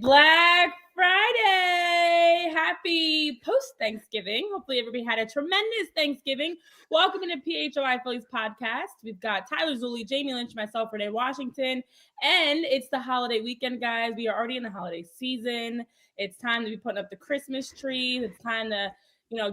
Black Friday. Happy post-Thanksgiving. Hopefully everybody had a tremendous Thanksgiving. Welcome to PHLY Phillies podcast. We've got Tyler Zulli, Jamie Lynch, myself, Renee Washington, and it's the holiday weekend, guys. We are already in the holiday season. It's time to be putting up the Christmas trees. It's time to,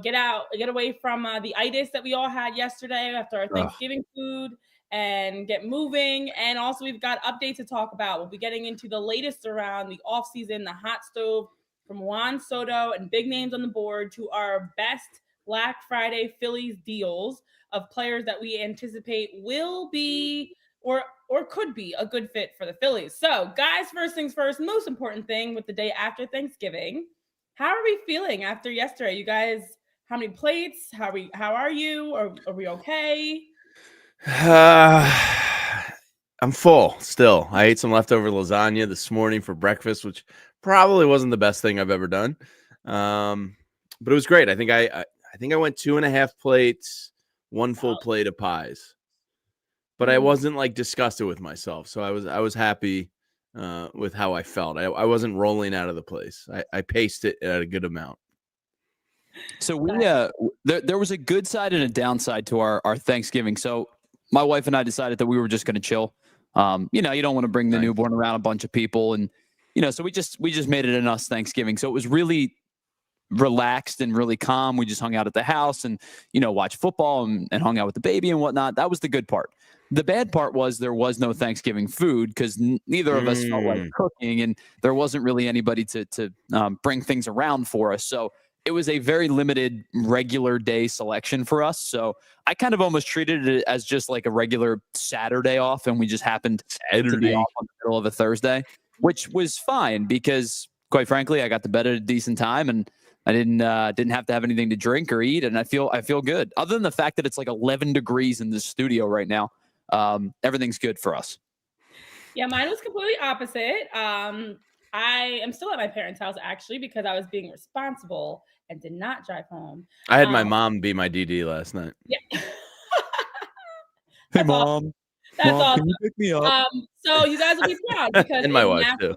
get away from the itis that we all had yesterday after our Thanksgiving food and get moving. And also we've got updates to talk about. We'll be getting into the latest around the offseason, the hot stove from Juan Soto and big names on the board to our best Black Friday Phillies deals of players that we anticipate will be or could be a good fit for the Phillies. So guys, first things first, most important thing with the day after Thanksgiving, how are we feeling after yesterday? You guys, how many plates? How are you? Are we okay? I'm full still. I ate some leftover lasagna this morning for breakfast, which probably wasn't the best thing I've ever done. But it was great. I think I went 2.5 plates, one full plate of pies. But I wasn't like disgusted with myself. So I was happy with how I felt. I wasn't rolling out of the place. I paced it at a good amount. So we there was a good side and a downside to our Thanksgiving. So my wife and I decided that we were just going to chill. You don't want to bring the newborn around a bunch of people, and so we just made it an us Thanksgiving. So it was really relaxed and really calm. We just hung out at the house and watched football and hung out with the baby and whatnot. That was the good part. The bad part was there was no Thanksgiving food because neither of us felt like cooking, and there wasn't really anybody to bring things around for us. So it was a very limited regular day selection for us. So I kind of almost treated it as just like a regular Saturday off, and we just happened to be off on the middle of a Thursday, which was fine because, quite frankly, I got to bed at a decent time and I didn't have to have anything to drink or eat, and I feel good. Other than the fact that it's like 11 degrees in the studio right now, everything's good for us. Yeah, mine was completely opposite. I am still at my parents' house actually because I was being responsible and did not drive home. I had my mom be my DD last night. Yeah. Hey, Mom. That's Mom, awesome. Can you pick me up? So you guys will be proud because and my wife too.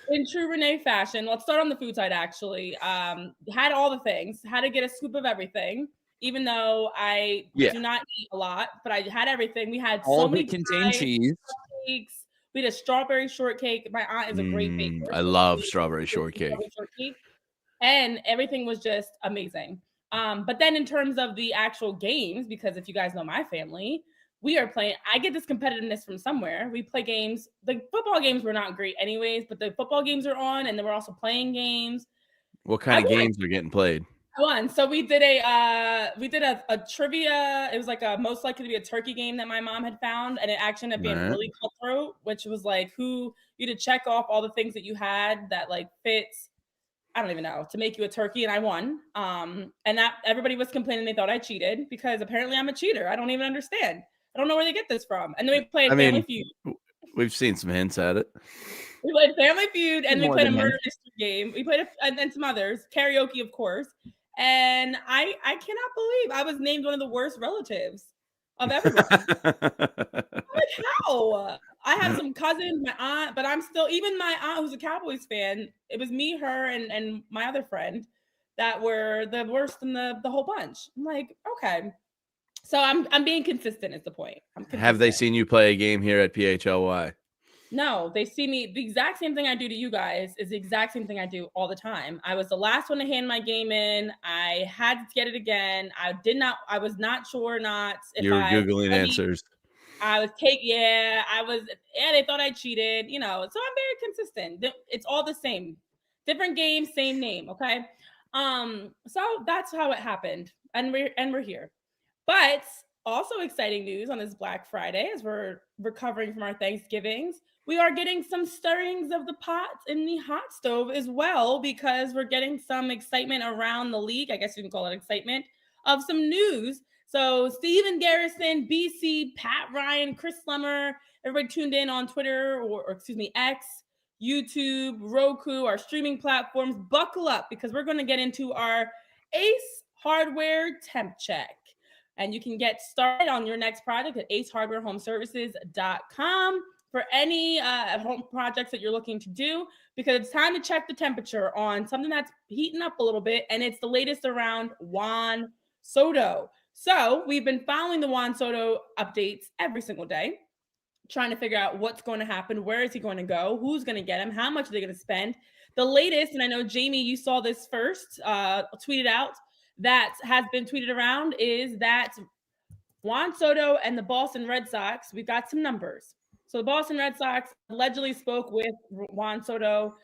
In true Renee fashion, let's start on the food side actually. Had all the things, had to get a scoop of everything, even though I do not eat a lot, but I had everything. We had all so many contained cheese. Cakes. We had a strawberry shortcake. My aunt is a great baker. I love strawberry shortcake. And everything was just amazing. But then in terms of the actual games, because if you guys know my family, we are playing. I get this competitiveness from somewhere. We play games. The football games were not great anyways, but the football games are on, and then we're also playing games. What kind of games are getting played? I won. So we did a trivia. It was like a most likely to be a turkey game that my mom had found, and it actually ended up being really cutthroat, which was like you to check off all the things that you had that like fits. I don't even know, to make you a turkey, and I won. And that everybody was complaining they thought I cheated because apparently I'm a cheater. I don't even understand. I don't know where they get this from. And then we played Family Feud. We've seen some hints at it. We played Family Feud, and we played a murder mystery game. We played and then some others, karaoke, of course. And I cannot believe I was named one of the worst relatives of everybody. Like, how? I had some cousins, my aunt, but I'm still, even my aunt who's a Cowboys fan, it was me, her, and my other friend that were the worst in the whole bunch. I'm like, okay. So I'm being consistent is the point. Have they seen you play a game here at PHLY? No, they see me. The exact same thing I do to you guys is the exact same thing I do all the time. I was the last one to hand my game in. I had to get it again. I was not sure not if you were Googling answers. I was they thought I cheated, so I'm very consistent. It's all the same. Different game, same name, okay? So that's how it happened. And we're here. But also exciting news on this Black Friday as we're recovering from our Thanksgivings. We are getting some stirrings of the pot in the hot stove as well because we're getting some excitement around the league. I guess you can call it excitement of some news. So Steven Garrison, BC, Pat Ryan, Chris Slemmer, everybody tuned in on Twitter or X, YouTube, Roku, our streaming platforms. Buckle up because we're going to get into our Ace Hardware Temp Check. And you can get started on your next project at acehardwarehomeservices.com. for any home projects that you're looking to do, because it's time to check the temperature on something that's heating up a little bit, and it's the latest around Juan Soto. So we've been following the Juan Soto updates every single day, trying to figure out what's going to happen, where is he going to go, who's going to get him, how much are they going to spend. The latest, and I know, Jamie, you saw this first, tweeted out, that has been tweeted around, is that Juan Soto and the Boston Red Sox, we've got some numbers. So the Boston Red Sox allegedly spoke with Juan Soto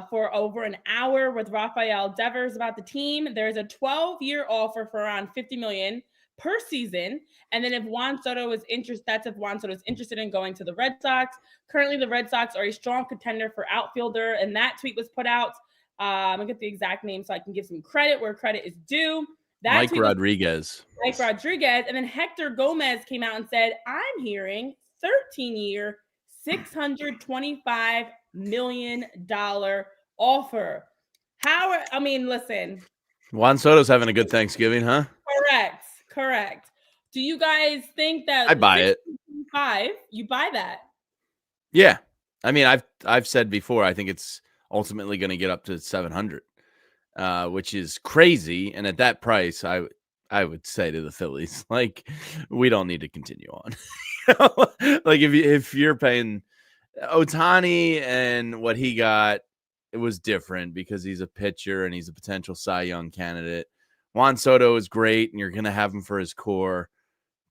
for over an hour with Rafael Devers about the team. There's a 12-year offer for around $50 million per season. And then if Juan Soto is interested, that's if Juan Soto is interested in going to the Red Sox. Currently, the Red Sox are a strong contender for outfielder, and that tweet was put out. I'll get the exact name so I can give some credit where credit is due. Mike Rodriguez. And then Hector Gomez came out and said, I'm hearing 13-year, $625 million offer. Listen. Juan Soto's having a good Thanksgiving, huh? Correct. Do you guys think that I buy it? You buy that? Yeah. I mean, I've said before, I think it's ultimately going to get up to 700. Which is crazy. And at that price, I would say to the Phillies, like, we don't need to continue on. Like if you're paying Ohtani and what he got, it was different because he's a pitcher and he's a potential Cy Young candidate. Juan Soto is great, and you're going to have him for his core.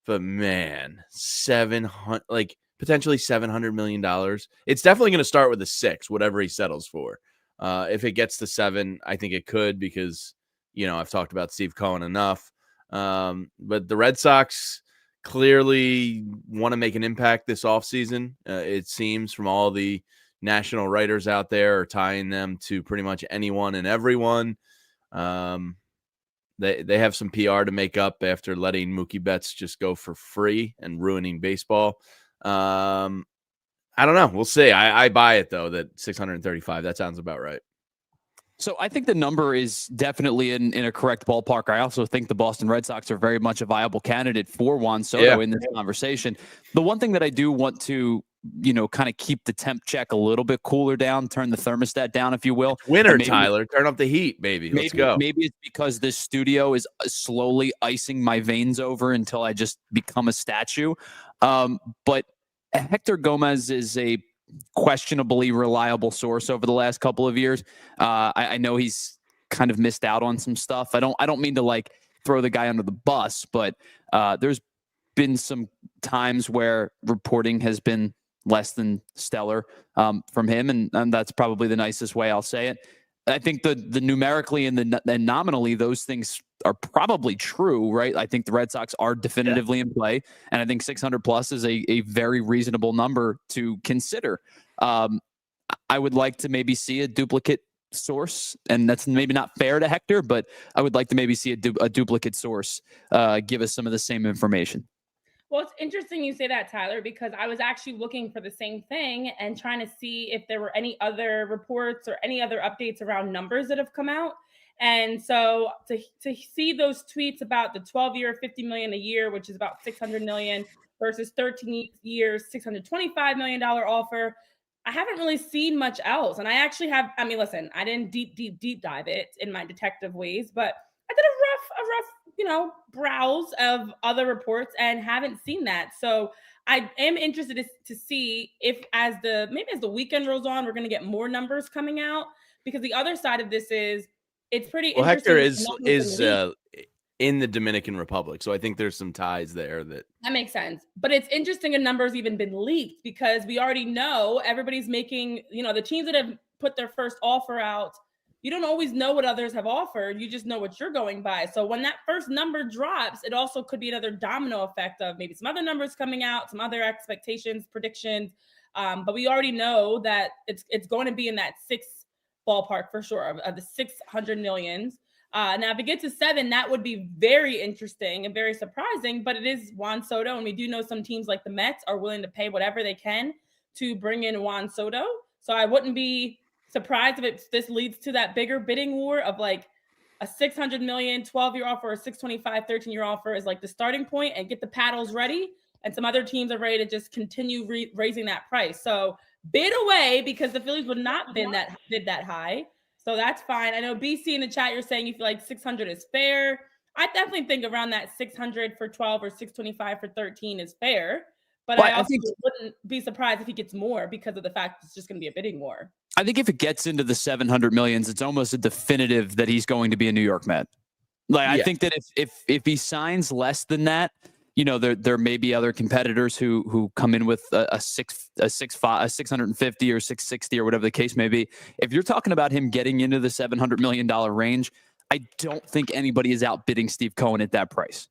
But man, potentially $700 million. It's definitely going to start with a 6, whatever he settles for. If it gets to 7, I think it could because, I've talked about Steve Cohen enough. But the Red Sox clearly want to make an impact this offseason. It seems from all the national writers out there are tying them to pretty much anyone and everyone. They have some PR to make up after letting Mookie Betts just go for free and ruining baseball. I don't know. We'll see. I buy it, though, that 635. That sounds about right. So I think the number is definitely in a correct ballpark. I also think the Boston Red Sox are very much a viable candidate for Juan Soto in this conversation. The one thing that I do want to, kind of keep the temp check a little bit cooler down, turn the thermostat down, if you will. Winter, Tyler. Turn up the heat, baby. Let's go. Maybe it's because this studio is slowly icing my veins over until I just become a statue. But Hector Gomez is a questionably reliable source over the last couple of years. I know he's kind of missed out on some stuff. I don't mean to throw the guy under the bus, but there's been some times where reporting has been less than stellar from him, and that's probably the nicest way I'll say it. I think the numerically and nominally, those things are probably true, right? I think the Red Sox are definitively in play, and I think 600 plus is a very reasonable number to consider. I would like to maybe see a duplicate source, and that's maybe not fair to Hector, but I would like to maybe see a duplicate source give us some of the same information. Well, it's interesting you say that, Tyler, because I was actually looking for the same thing and trying to see if there were any other reports or any other updates around numbers that have come out. And so to see those tweets about the 12-year, $50 million a year, which is about $600 million versus 13 years, $625 million offer, I haven't really seen much else. And I actually have, listen, I didn't deep dive it in my detective ways, but I did a rough, browse of other reports and haven't seen that. So I am interested to see if as the weekend rolls on, we're going to get more numbers coming out, because the other side of this is it's pretty interesting. Hector is in the Dominican Republic. So I think there's some ties there that makes sense. But it's interesting a number's even been leaked, because we already know everybody's making, the teams that have put their first offer out, you don't always know what others have offered. You just know what you're going by. So when that first number drops, it also could be another domino effect of maybe some other numbers coming out, some other expectations, predictions. But we already know that it's going to be in that 6 ballpark for sure of the 600 millions. Now, if it gets to 7, that would be very interesting and very surprising. But it is Juan Soto, and we do know some teams like the Mets are willing to pay whatever they can to bring in Juan Soto. So I wouldn't be surprised if this leads to that bigger bidding war of a 600 million 12-year offer or 625 13-year offer is the starting point, and get the paddles ready. and some other teams are ready to just continue raising that price. So bid away, because the Phillies would not bid that high. So that's fine. I know BC in the chat, you're saying you feel like 600 is fair. I definitely think around that 600 for 12 or 625 for 13 is fair. But I think wouldn't be surprised if he gets more, because of the fact it's just going to be a bidding war. I think if it gets into the 700 millions, it's almost a definitive that he's going to be a New York Met. Like, I think that if he signs less than that, you know, there may be other competitors who come in with a 650 or 660 or whatever the case may be. If you're talking about him getting into the $700 million range, I don't think anybody is outbidding Steve Cohen at that price.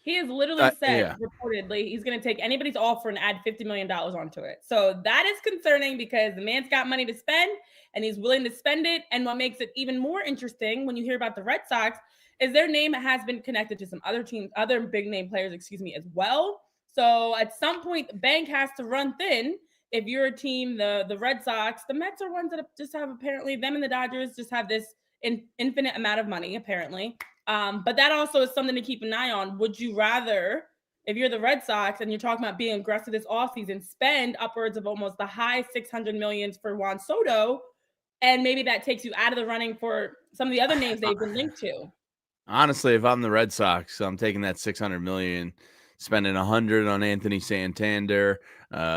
He has literally said, reportedly, he's going to take anybody's offer and add $50 million onto it. So that is concerning, because the man's got money to spend and he's willing to spend it. And what makes it even more interesting when you hear about the Red Sox is their name has been connected to some other teams, other big name players, as well. So at some point, the bank has to run thin. If you're a team, the Red Sox, the Mets are ones that just have, apparently, them and the Dodgers just have this infinite amount of money, apparently. But that also is something to keep an eye on. Would you rather, if you're the Red Sox and you're talking about being aggressive this offseason, spend upwards of almost the high 600 millions for Juan Soto, and maybe that takes you out of the running for some of the other names they've been linked to? Honestly, if I'm the Red Sox, I'm taking that 600 million, spending 100 on Anthony Santander,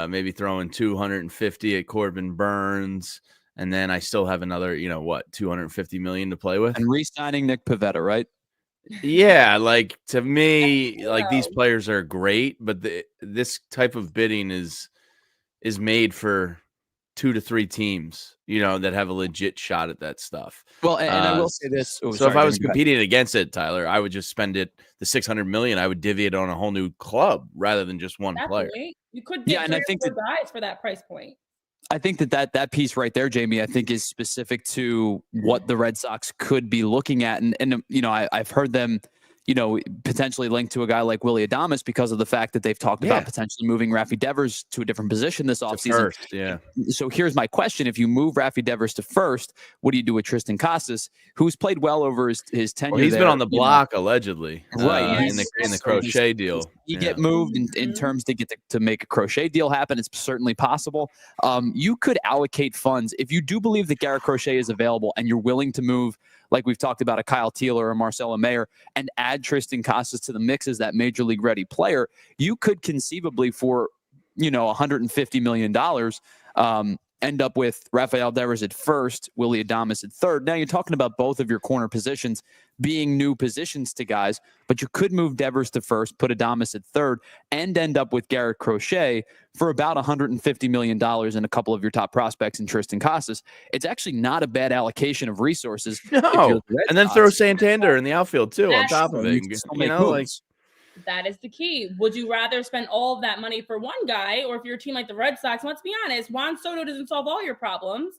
maybe throwing 250 at Corbin Burnes, and then I still have another, 250 million to play with, and re-signing Nick Pivetta, right? Yeah, like, to me, like, these players are great, but this type of bidding is made for 2 to 3 teams, that have a legit shot at that stuff. Well, and I will say this. So if I was competing against it, Tyler, I would just spend the 600 million. I would divvy it on a whole new club rather than just one player. You could get and I think that guys for that price point. I think that piece right there, Jamie, I think is specific to what the Red Sox could be looking at. And I've heard them, potentially linked to a guy like Willy Adames, because of the fact that they've talked about potentially moving Rafi Devers to a different position this offseason. So here's my question. If you move Rafi Devers to first, what do you do with Tristan Casas, who's played well over his tenure? Well, he's been on the block, allegedly, right? In the Crochet deal. You get moved in terms to make a Crochet deal happen. It's certainly possible. You could allocate funds if you do believe that Garrett Crochet is available and you're willing to move, like we've talked about, a Kyle Teel or a Marcelo Mayer, and add Tristan Casas to the mix as that major league ready player. You could conceivably, for $150 million, end up with Rafael Devers at first, Willy Adames at third. Now you're talking about both of your corner positions being new positions to guys, but you could move Devers to first, put Adames at third, and end up with Garrett Crochet for about $150 million and a couple of your top prospects in Tristan Casas. It's actually not a bad allocation of resources. No, and then throw Santander in the outfield too on top of it. That is the key. Would you rather spend all of that money for one guy, or if you're a team like the Red Sox, let's be honest, Juan Soto doesn't solve all your problems.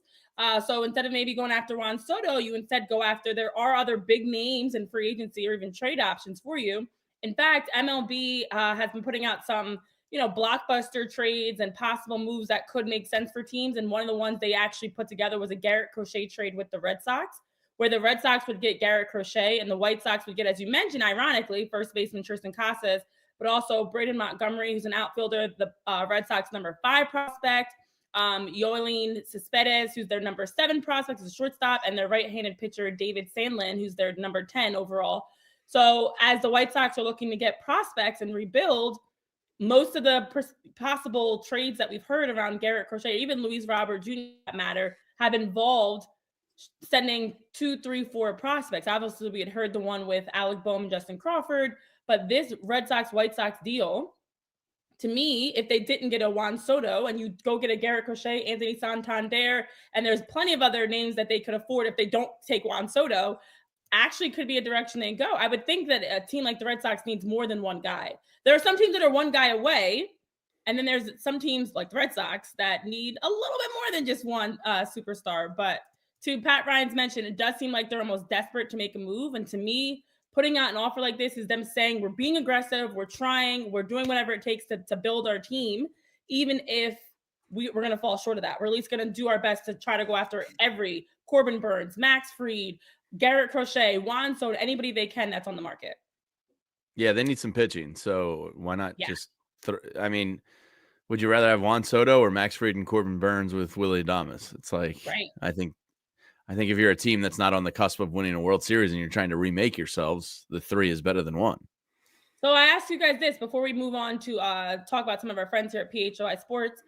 So instead of maybe going after Juan Soto, you instead go after, there are other big names in free agency or even trade options for you. In fact, MLB has been putting out some, blockbuster trades and possible moves that could make sense for teams. And one of the ones they actually put together was a Garrett Crochet trade with the Red Sox, where the Red Sox would get Garrett Crochet and the White Sox would get, as you mentioned, ironically, first baseman Tristan Casas, but also Braden Montgomery, who's an outfielder, the Red Sox number 5 prospect, Yoelin Cespedes, who's their number 7 prospect, is a shortstop, and their right-handed pitcher, David Sandlin, who's their number 10 overall. So as the White Sox are looking to get prospects and rebuild, most of the possible trades that we've heard around Garrett Crochet, even Luis Robert Jr. that matter, have involved sending 2, 3, 4 prospects. Obviously, we had heard the one with Alec Bohm and Justin Crawford, but this Red Sox-White Sox deal, to me, if they didn't get a Juan Soto and you go get a Garrett Crochet, Anthony Santander, and there's plenty of other names that they could afford if they don't take Juan Soto, actually could be a direction they go. I would think that a team like the Red Sox needs more than one guy. There are some teams that are one guy away, and then there's some teams like the Red Sox that need a little bit more than just one superstar. But to Pat Ryan's mention, it does seem like they're almost desperate to make a move. And to me, putting out an offer like this is them saying, we're being aggressive, we're trying, we're doing whatever it takes to build our team, even if we're going to fall short of that. We're at least going to do our best to try to go after every Corbin Burnes, Max Fried, Garrett Crochet, Juan Soto, anybody they can that's on the market. Yeah, they need some pitching. So why not just I mean, would you rather have Juan Soto or Max Fried and Corbin Burnes with Willy Adames? It's like, Right. I think if you're a team that's not on the cusp of winning a World Series and you're trying to remake yourselves, the 3 is better than 1. So I asked you guys this before we move on to talk about some of our friends here at PHLY Sports.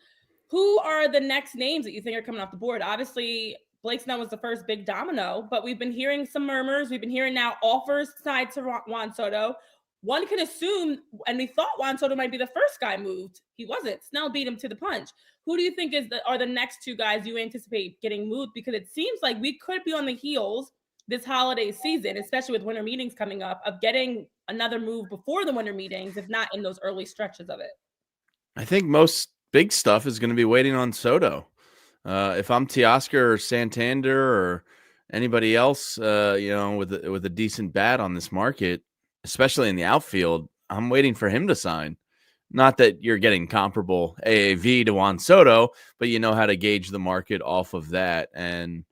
Who are the next names that you think are coming off the board? Obviously, Blake Snell was the first big domino, but we've been hearing some murmurs. We've been hearing now offers tied to Juan Soto. One can assume, and we thought Juan Soto might be the first guy moved. He wasn't. Snell beat him to the punch. Who do you think are the next 2 guys you anticipate getting moved? Because it seems like we could be on the heels this holiday season, especially with winter meetings coming up, of getting another move before the winter meetings, if not in those early stretches of it. I think most big stuff is going to be waiting on Soto. If I'm Teoscar or Santander or anybody else, with a decent bat on this market, especially in the outfield, I'm waiting for him to sign. Not that you're getting comparable AAV to Juan Soto, but you know how to gauge the market off of that. And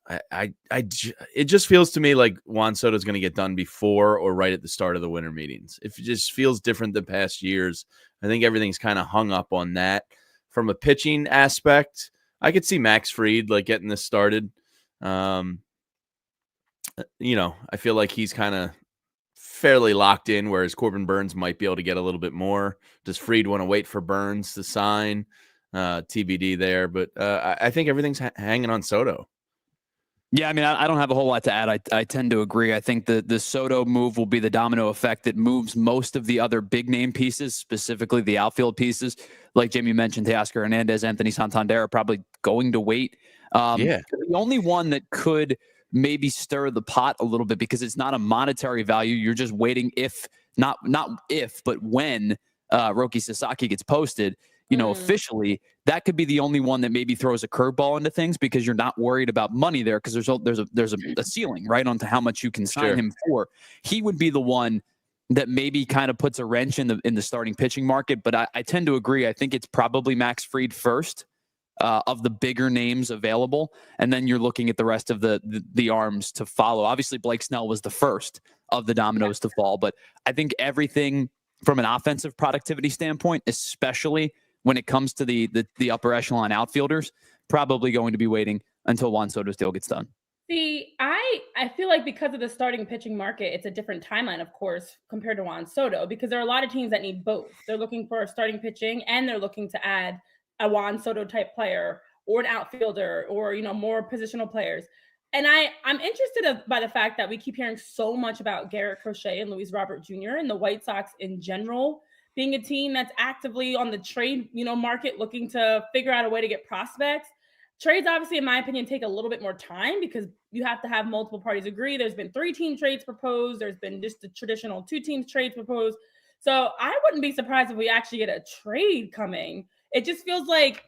it just feels to me like Juan Soto is going to get done before or right at the start of the winter meetings. It just feels different than past years. I think everything's kind of hung up on that. From a pitching aspect, I could see Max Fried getting this started. I feel like he's kind of fairly locked in, whereas Corbin Burnes might be able to get a little bit more. Does Fried want to wait for Burnes to sign? TBD there, but I think everything's hanging on Soto. Yeah, I mean, I don't have a whole lot to add. I tend to agree. I think the Soto move will be the domino effect that moves most of the other big name pieces, specifically the outfield pieces. Like Jamie mentioned, Teoscar Hernandez, Anthony Santander are probably going to wait. The only one that could maybe stir the pot a little bit, because it's not a monetary value. You're just waiting not if, but when Roki Sasaki gets posted, officially, that could be the only one that maybe throws a curveball into things, because you're not worried about money there, because there's a ceiling right onto how much you can sign him for. He would be the one that maybe kind of puts a wrench in the starting pitching market. But I tend to agree. I think it's probably Max Fried first of the bigger names available, and then you're looking at the rest of the arms to follow. Obviously, Blake Snell was the first of the dominoes to fall, but I think everything from an offensive productivity standpoint, especially when it comes to the upper echelon outfielders, probably going to be waiting until Juan Soto's deal gets done. See, I feel like because of the starting pitching market, it's a different timeline, of course, compared to Juan Soto, because there are a lot of teams that need both. They're looking for starting pitching, and they're looking to add a Juan Soto type player or an outfielder, or more positional players. And I'm interested by the fact that we keep hearing so much about Garrett Crochet and Luis Robert Jr. and the White Sox in general being a team that's actively on the trade, market, looking to figure out a way to get prospects. Trades, obviously, in my opinion, take a little bit more time, because you have to have multiple parties agree. There's been 3-team trades proposed. There's been just the traditional 2-team trades proposed. So I wouldn't be surprised if we actually get a trade coming. It just feels like,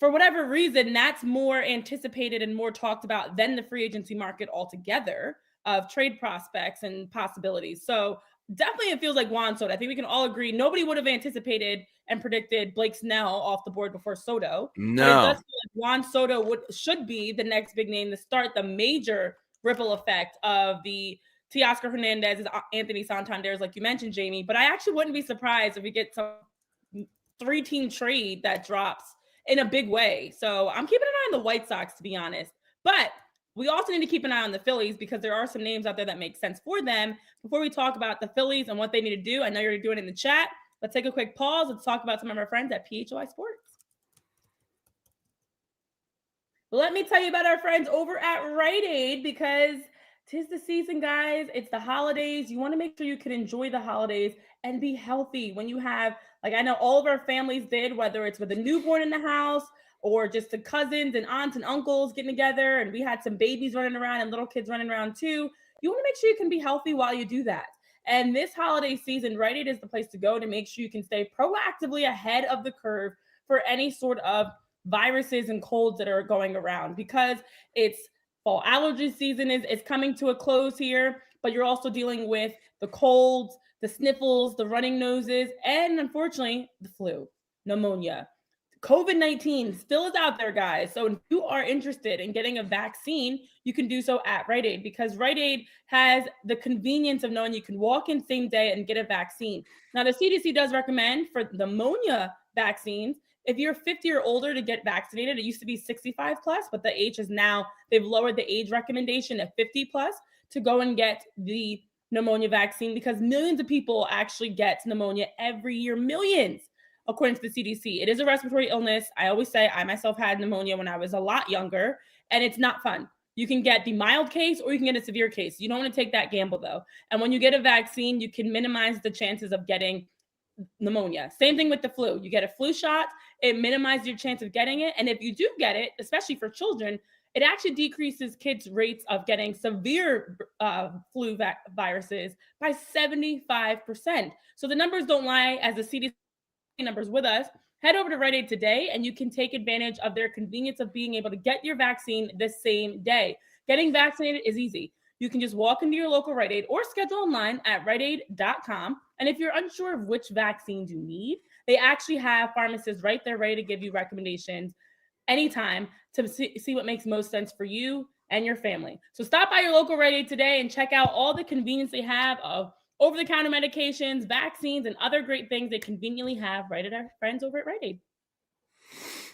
for whatever reason, that's more anticipated and more talked about than the free agency market altogether of trade prospects and possibilities. So definitely it feels like Juan Soto. I think we can all agree nobody would have anticipated and predicted Blake Snell off the board before Soto. No. But it does feel like Juan Soto should be the next big name to start the major ripple effect of the Teoscar Hernandez, Anthony Santander's, like you mentioned, Jamie. But I actually wouldn't be surprised if we get some 3-team trade that drops in a big way. So I'm keeping an eye on the White Sox, to be honest. But we also need to keep an eye on the Phillies, because there are some names out there that make sense for them. Before we talk about the Phillies and what they need to do, I know you're doing it in the chat. Let's take a quick pause. Let's talk about some of our friends at PHLY Sports. Let me tell you about our friends over at Rite Aid, because 'tis the season, guys. It's the holidays. You want to make sure you can enjoy the holidays and be healthy when you have, like I know all of our families did, whether it's with a newborn in the house or just the cousins and aunts and uncles getting together, and we had some babies running around and little kids running around too. You want to make sure you can be healthy while you do that. And this holiday season, Rite Aid is the place to go to make sure you can stay proactively ahead of the curve for any sort of viruses and colds that are going around, because it's fall allergy season is coming to a close here, but you're also dealing with the colds, the sniffles, the running noses, and unfortunately, the flu, pneumonia. COVID-19 still is out there, guys. So if you are interested in getting a vaccine, you can do so at Rite Aid, because Rite Aid has the convenience of knowing you can walk in same day and get a vaccine. Now, the CDC does recommend for pneumonia vaccines, if you're 50 or older, to get vaccinated. It used to be 65 plus, but the age is now, they've lowered the age recommendation at 50 plus to go and get the pneumonia vaccine, because millions of people actually get pneumonia every year. Millions. According to the CDC, it is a respiratory illness. I always say I myself had pneumonia when I was a lot younger, and it's not fun. You can get the mild case or you can get a severe case. You don't want to take that gamble, though. And when you get a vaccine, you can minimize the chances of getting pneumonia. Same thing with the flu. You get a flu shot, it minimizes your chance of getting it. And if you do get it, especially for children, it actually decreases kids' rates of getting severe flu viruses by 75%. So the numbers don't lie, as the CDC numbers with us. Head over to Rite Aid today and you can take advantage of their convenience of being able to get your vaccine the same day. Getting vaccinated is easy. You can just walk into your local Rite Aid or schedule online at riteaid.com. And if you're unsure of which vaccines you need, they actually have pharmacists right there ready to give you recommendations anytime to see what makes most sense for you and your family. So stop by your local Rite Aid today and check out all the convenience they have of over-the-counter medications, vaccines, and other great things they conveniently have right at our friends over at Rite Aid.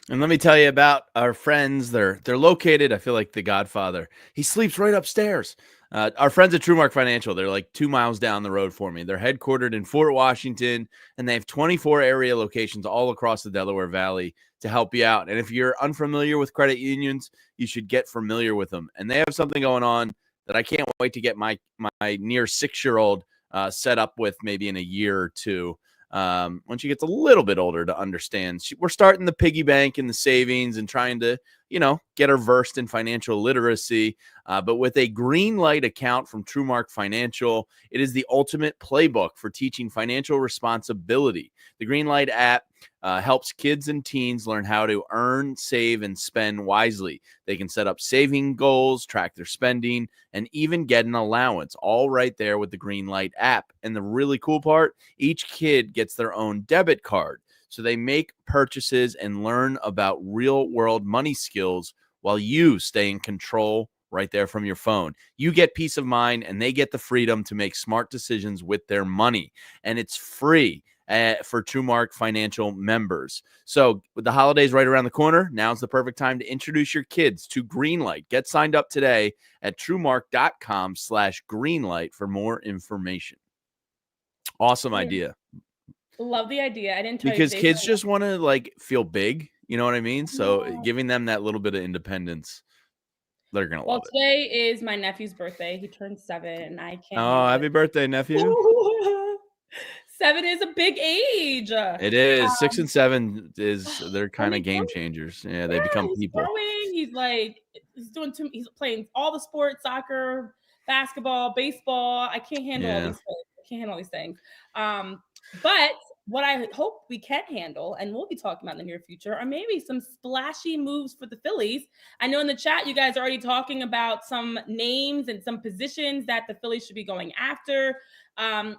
And let me tell you about our friends. They're located, I feel like the Godfather. He sleeps right upstairs. Our friends at TrueMark Financial, they're like 2 miles down the road for me. They're headquartered in Fort Washington, and they have 24 area locations all across the Delaware Valley to help you out. And if you're unfamiliar with credit unions, you should get familiar with them. And they have something going on that I can't wait to get my near 6-year-old set up with maybe in a year or two. When she gets a little bit older to understand. We're starting the piggy bank and the savings and trying to, get her versed in financial literacy. But with a green light account from TrueMark Financial, it is the ultimate playbook for teaching financial responsibility. The Green Light app helps kids and teens learn how to earn, save, and spend wisely. They can set up saving goals, track their spending, and even get an allowance, all right there with the Green Light app. And the really cool part, each kid gets their own debit card. So they make purchases and learn about real-world money skills while you stay in control right there from your phone. You get peace of mind, and they get the freedom to make smart decisions with their money. And it's free for TrueMark Financial members. So with the holidays right around the corner, now's the perfect time to introduce your kids to Greenlight. Get signed up today at TrueMark.com/Greenlight for more information. Awesome idea. Love the idea. I didn't tell because you kids just want to feel big. You know what I mean? So giving them that little bit of independence, they're going to love it. Today is my nephew's birthday. He turned 7 and I can't. Oh, happy birthday, nephew. 7 is a big age. It is. 6 and 7 they're kind of game changers. Yeah, they become people. Growing. He's playing all the sports, soccer, basketball, baseball. I can't handle all these things. But what I hope we can handle, and we'll be talking about in the near future, are maybe some splashy moves for the Phillies. I know in the chat, you guys are already talking about some names and some positions that the Phillies should be going after.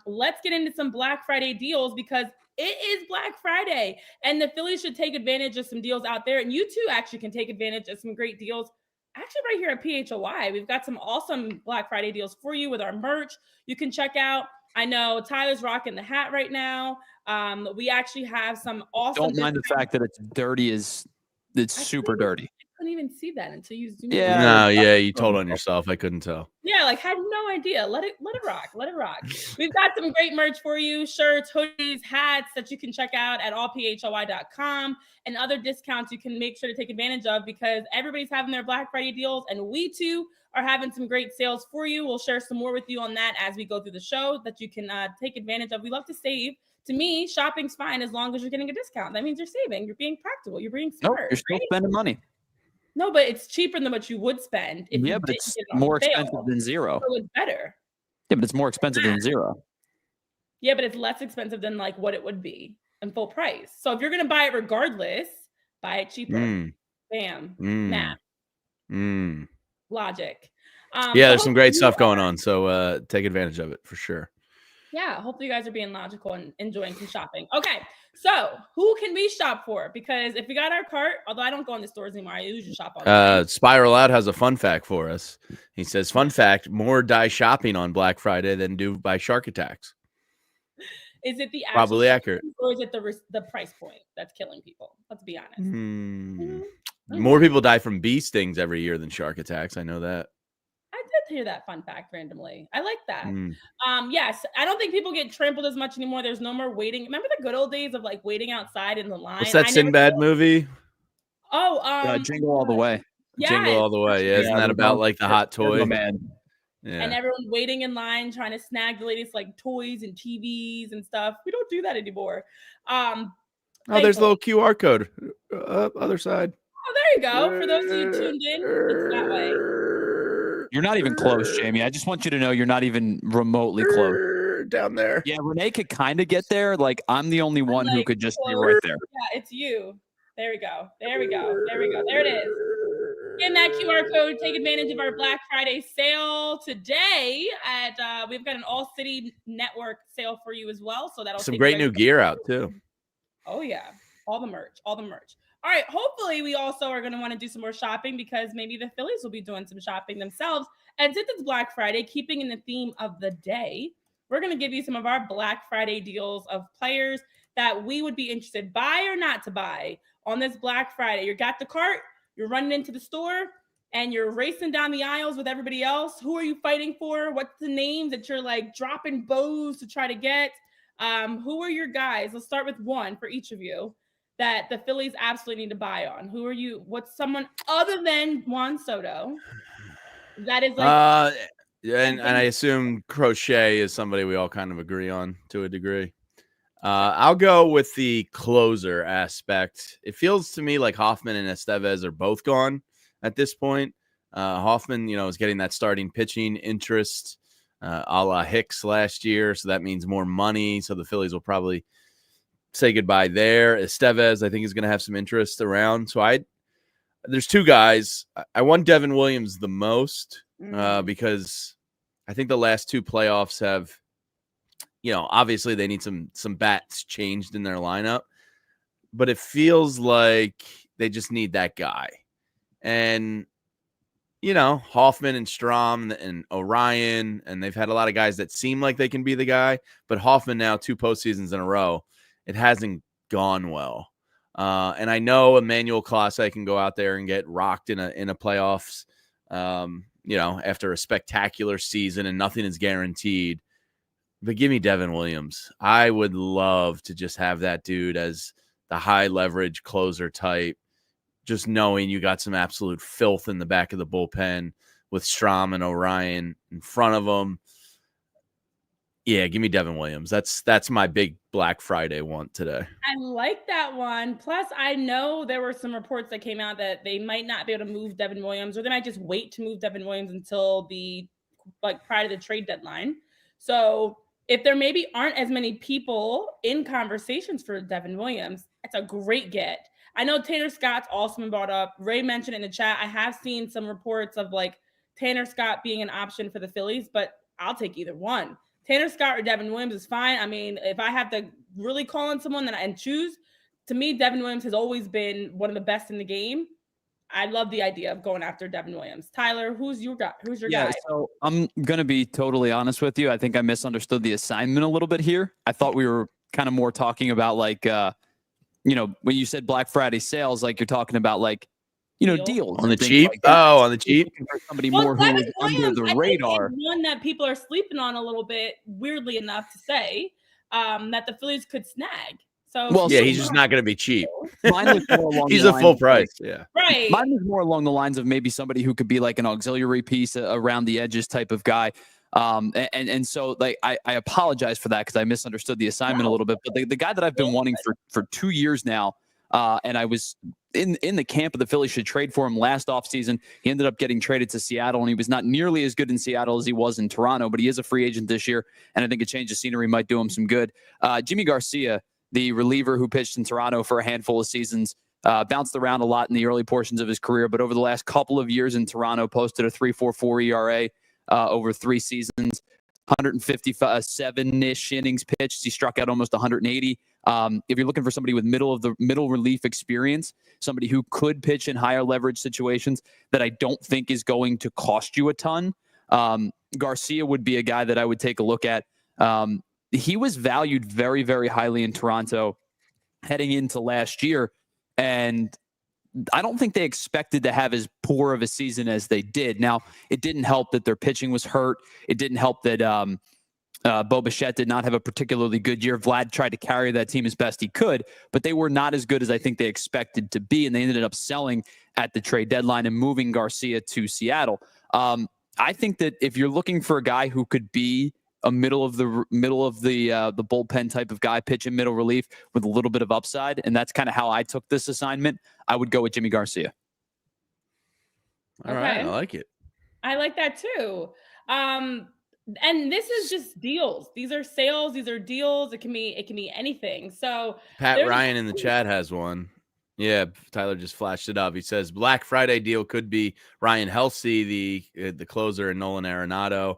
Let's get into some Black Friday deals, because it is Black Friday and the Phillies should take advantage of some deals out there. And you too actually can take advantage of some great deals. Actually, right here at PHLY, we've got some awesome Black Friday deals for you with our merch. You can check out. I know Tyler's rocking the hat right now. We actually have some awesome. Don't mind the fact that it's dirty. It's super dirty. I couldn't even see that until you zoomed in. No, yeah, you told on yourself. I couldn't tell. Yeah, had no idea. Let it rock. Let it rock. We've got some great merch for you: shirts, hoodies, hats that you can check out at allphly.com, and other discounts you can make sure to take advantage of, because everybody's having their Black Friday deals, and we too are having some great sales for you. We'll share some more with you on that as we go through the show that you can take advantage of. We love to save. To me, shopping's fine as long as you're getting a discount. That means you're saving. You're being practical. You're being smart. Nope, you're still spending money. No, but it's cheaper than what you would spend. If yeah, but it's more expensive than zero. So it's better. Yeah, but it's more expensive than zero. Yeah, but it's less expensive than what it would be in full price. So if you're going to buy it regardless, buy it cheaper. Bam. Math. Logic. There's some great stuff going on. So take advantage of it for sure. Yeah, hopefully you guys are being logical and enjoying some shopping. Okay, so who can we shop for? Because if we got our cart, although I don't go in the stores anymore, I usually shop online. Spiral Out has a fun fact for us. He says, fun fact, more die shopping on Black Friday than do by shark attacks. Is it the Probably accurate, or is it the price point that's killing people? Let's be honest. More people die from bee stings every year than shark attacks. I know that. I did hear that fun fact randomly. I like that. Yes, I don't think people get trampled as much anymore. There's no more waiting. Remember the good old days of like waiting outside in the line? What's that Sinbad movie? Oh, Jingle All the Way. Yes. Jingle All the Way. Yeah, isn't that about like the hot toy? Man. Yeah. And everyone waiting in line trying to snag the latest like toys and TVs and stuff. We don't do that anymore. There's a little QR code. Other side. Oh, there you go. For those of you tuned in, it's that way. You're not even close, Jamie. I just want you to know you're not even remotely close. Down there. Yeah, Renee could kind of get there. Like, I'm the only one who could just be right there. Yeah, it's you. There we go. There it is. Scan that QR code. Take advantage of our Black Friday sale today. We've got an ALLCITY network sale for you as well. So that'll some great new gear out too. Oh yeah, all the merch. All right, hopefully we also are going to want to do some more shopping because maybe the Phillies will be doing some shopping themselves. And since it's Black Friday, keeping in the theme of the day, we're going to give you some of our Black Friday deals of players that we would be interested buy or not to buy on this Black Friday. You got the cart, you're running into the store, and you're racing down the aisles with everybody else. Who are you fighting for? What's the names that you're like dropping bows to try to get? Who are your guys? Let's start with one for each of you that the Phillies absolutely need to buy on. Who are you? What's someone other than Juan Soto that is like and I assume Crochet is somebody we all kind of agree on to a degree. I'll go with the closer aspect. It feels to me like Hoffman and Estevez are both gone at this point. Hoffman, is getting that starting pitching interest a la Hicks last year, so that means more money. So the Phillies will probably say goodbye there. Estevez, I think, is going to have some interest around. So there's two guys. I want Devin Williams the most because I think the last two playoffs have, obviously they need some bats changed in their lineup, but it feels like they just need that guy. And, Hoffman and Strom and Orion, and they've had a lot of guys that seem like they can be the guy, but Hoffman now 2 postseasons in a row, it hasn't gone well. And I know Emmanuel Clase can go out there and get rocked in a playoffs, after a spectacular season and nothing is guaranteed. But give me Devin Williams. I would love to just have that dude as the high leverage closer type, just knowing you got some absolute filth in the back of the bullpen with Strom and Orion in front of them. Yeah, give me Devin Williams. That's my big Black Friday want today. I like that one. Plus, I know there were some reports that came out that they might not be able to move Devin Williams, or they might just wait to move Devin Williams until prior to the trade deadline. So if there maybe aren't as many people in conversations for Devin Williams, it's a great get. I know Tanner Scott's also been brought up. Ray mentioned in the chat. I have seen some reports of like Tanner Scott being an option for the Phillies, but I'll take either one. Tanner Scott or Devin Williams is fine. I mean, if I have to really call on someone and choose, to me, Devin Williams has always been one of the best in the game. I love the idea of going after Devin Williams. Tyler, who's your guy? So I'm going to be totally honest with you. I think I misunderstood the assignment a little bit here. I thought we were kind of more talking about like, when you said Black Friday sales, like you're talking about like, deals on the cheap. Like on the cheap. For somebody more who is under the radar. One that people are sleeping on a little bit, weirdly enough to say, that the Phillies could snag. So he's just not going to be cheap. Mine was more along he's a full price. Yeah, right. Mine was more along the lines of maybe somebody who could be like an auxiliary piece around the edges type of guy. And so like I apologize for that because I misunderstood the assignment a little bit. But the guy that I've been wanting for 2 years now, and I was in the camp of the Phillies should trade for him last offseason. He ended up getting traded to Seattle, and he was not nearly as good in Seattle as he was in Toronto, but he is a free agent this year, and I think a change of scenery might do him some good. Jimmy Garcia, the reliever who pitched in Toronto for a handful of seasons, bounced around a lot in the early portions of his career, but over the last couple of years in Toronto, posted a 3.44 ERA over 3 seasons. 157-ish innings pitched. He struck out almost 180. If you're looking for somebody with middle relief experience, somebody who could pitch in higher leverage situations that I don't think is going to cost you a ton, Garcia would be a guy that I would take a look at. He was valued very, very highly in Toronto heading into last year, and I don't think they expected to have as poor of a season as they did. Now, it didn't help that their pitching was hurt. It didn't help that Bo Bichette did not have a particularly good year. Vlad tried to carry that team as best he could, but they were not as good as I think they expected to be, and they ended up selling at the trade deadline and moving Garcia to Seattle. I think that if you're looking for a guy who could be a middle of the bullpen type of guy, pitch in middle relief with a little bit of upside, and that's kind of how I took this assignment, I would go with Jimmy Garcia. All right, I like it. I like that too. And this is just deals. These are sales. These are deals. It can be anything. So Pat Ryan in the chat has one. Yeah, Tyler just flashed it up. He says Black Friday deal could be Ryan Helsey, the closer, and Nolan Arenado.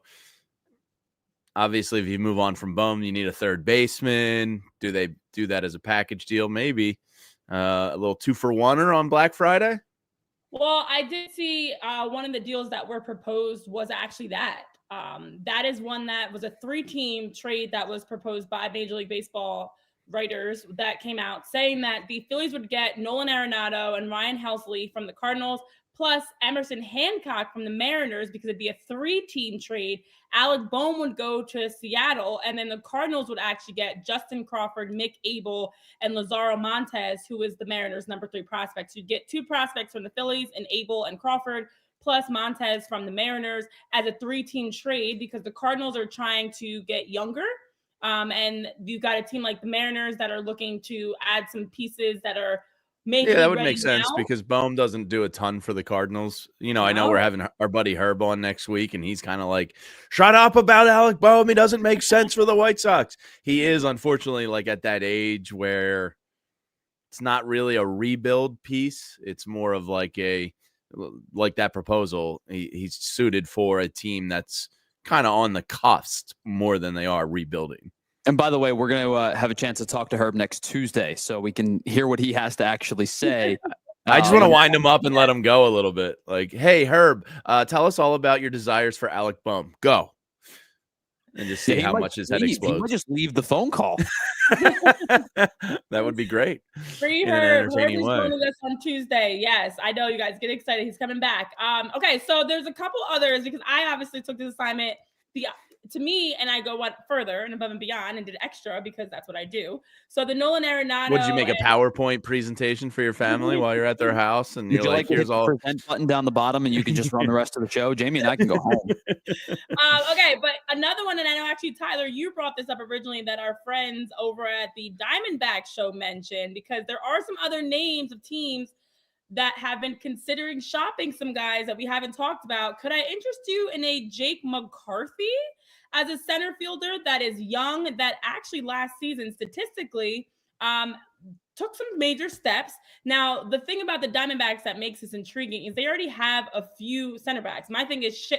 Obviously, if you move on from Bohm, you need a third baseman. Do they do that as a package deal? Maybe a little 2-for-1er on Black Friday. Well, I did see one of the deals that were proposed was actually that. That is one that was a 3-team trade that was proposed by Major League Baseball writers that came out saying that the Phillies would get Nolan Arenado and Ryan Helsley from the Cardinals, plus Emerson Hancock from the Mariners, because it'd be a 3-team trade. Alec Bohm would go to Seattle, and then the Cardinals would actually get Justin Crawford, Mick Abel, and Lazaro Montes, who is the Mariners' number 3 prospect. So you'd get 2 prospects from the Phillies, and Abel and Crawford, plus Montes from the Mariners as a 3-team trade, because the Cardinals are trying to get younger. And you've got a team like the Mariners that are looking to add some pieces that are maybe that would make sense now, because Bohm doesn't do a ton for the Cardinals. You know, No. I know we're having our buddy Herb on next week, and he's kind of like, shut up about Alec Bohm. He doesn't make sense for the White Sox. He is, unfortunately, like at that age where it's not really a rebuild piece. It's more of like that proposal. He's suited for a team that's kind of on the cusp more than they are rebuilding. And by the way, we're going to have a chance to talk to Herb next Tuesday, so we can hear what he has to actually say. I just want to wind him up and let him go a little bit. Like, hey, Herb, tell us all about your desires for Alec Bohm. Go. And just see how much his head explodes. He might just leave the phone call. That would be great. Free Herb. Herb is joining us on Tuesday. Yes, I know you guys get excited. He's coming back. Okay, so there's a couple others because I obviously took this assignment to me, and I go one further and above and beyond and did extra because that's what I do. So the Nolan Arenado. Would you make a PowerPoint prepresentation for your family while you're at their house? And you're like, here's all present button down the bottom, and you can just run the rest of the show. Jamie and I can go home. Okay, but another one, and I know actually, Tyler, you brought this up originally that our friends over at the Diamondback show mentioned, because there are some other names of teams that have been considering shopping some guys that we haven't talked about. Could I interest you in a Jake McCarthy as a center fielder that is young, that actually last season statistically took some major steps? Now, the thing about the Diamondbacks that makes this intriguing is they already have a few center backs. My thing is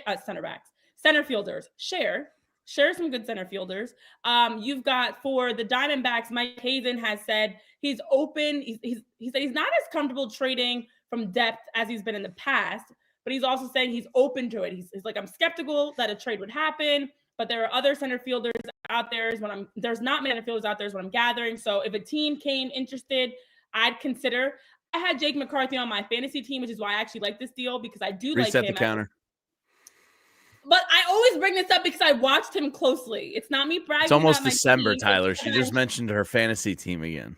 center fielders. Share some good center fielders. You've got, for the Diamondbacks, Mike Hazen has said he's open. He said he's not as comfortable trading from depth as he's been in the past, but he's also saying he's open to it. He's like, I'm skeptical that a trade would happen, but there are other center fielders out there. There's not many center fielders out there is what I'm gathering. So if a team came interested, I'd consider. I had Jake McCarthy on my fantasy team, which is why I actually like this deal, because I do like him. Reset the counter. But I always bring this up because I watched him closely. It's not me bragging. It's almost about December, my team. Tyler. She just mentioned her fantasy team again.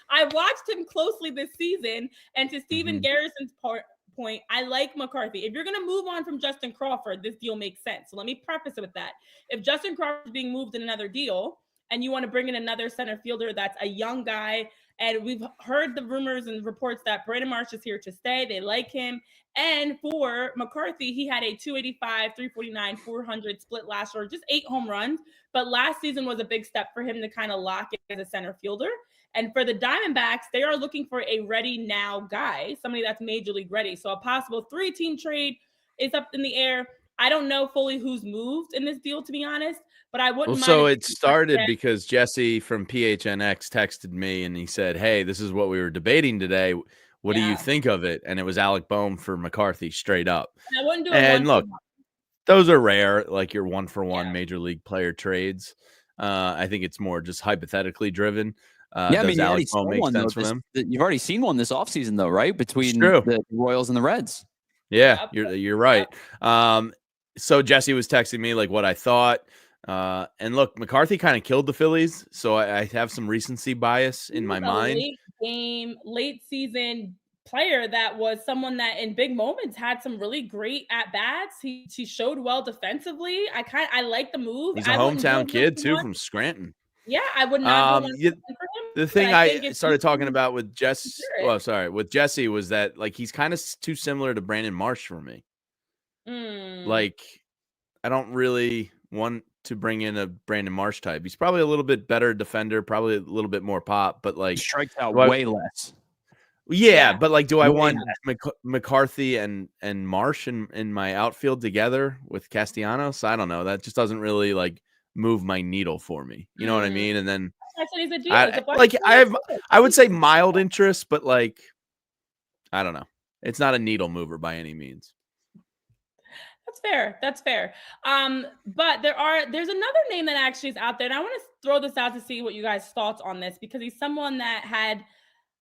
I watched him closely this season, and to Stephen Garrison's point, I like McCarthy. If you're going to move on from Justin Crawford, this deal makes sense. So let me preface it with that. If Justin Crawford is being moved in another deal, and you want to bring in another center fielder that's a young guy, and we've heard the rumors and reports that Brandon Marsh is here to stay. They like him. And for McCarthy, he had a 285, 349, 400 split last year, just 8 home runs. But last season was a big step for him to kind of lock in as a center fielder. And for the Diamondbacks, they are looking for a ready now guy, somebody that's major league ready. So a possible 3-team trade is up in the air. I don't know fully who's moved in this deal, to be honest, but I wouldn't mind. So it started because Jesse from PHNX texted me and he said, "Hey, this is what we were debating today. What do you think of it?" And it was Alec Boehm for McCarthy straight up. And I wouldn't do and look, those are rare, like your 1-for-1 major league player trades. I think it's more just hypothetically driven. Does Alec Boehm make sense for them? You've already seen one this offseason, though, right? Between the Royals and the Reds. Yeah, you're right. So Jesse was texting me like what I thought. And look, McCarthy kind of killed the Phillies, so I have some recency bias in my mind. Late season player that was someone that in big moments had some really great at bats. He showed well defensively. I like the move. He's a hometown kid too from Scranton. Yeah, I would not go for him. The thing I started talking about with with Jesse was that like he's kind of too similar to Brandon Marsh for me. Like I don't really want to bring in a Brandon Marsh type. He's probably a little bit better defender, probably a little bit more pop, but like strikes out way less. Yeah, but like, do I want McCarthy and Marsh in my outfield together with Castellanos? I don't know. That just doesn't really like move my needle for me. You know what I mean? And then I would say mild interest, but like I don't know. It's not a needle mover by any means. That's fair. But there's another name that actually is out there, and I want to throw this out to see what you guys' thoughts on this, because he's someone that had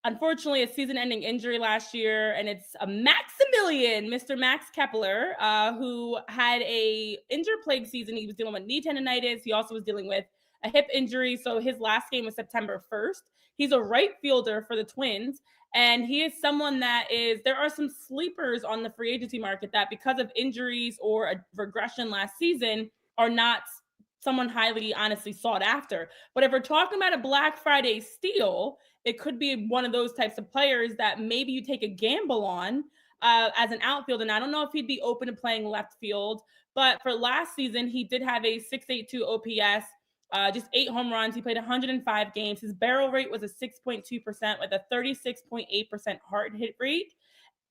unfortunately a season-ending injury last year, and it's a Maximilian, Mr. Max Kepler, who had a injury-plagued season. He was dealing with knee tendonitis. He also was dealing with a hip injury. So his last game was September 1st. He's a right fielder for the Twins. And he is someone that there are some sleepers on the free agency market that, because of injuries or a regression last season, are not someone highly, honestly sought after. But if we're talking about a Black Friday steal, it could be one of those types of players that maybe you take a gamble on as an outfielder. And I don't know if he'd be open to playing left field, but for last season, he did have a 6.82 OPS. Just 8 home runs. He played 105 games. His barrel rate was a 6.2% with a 36.8% hard hit rate.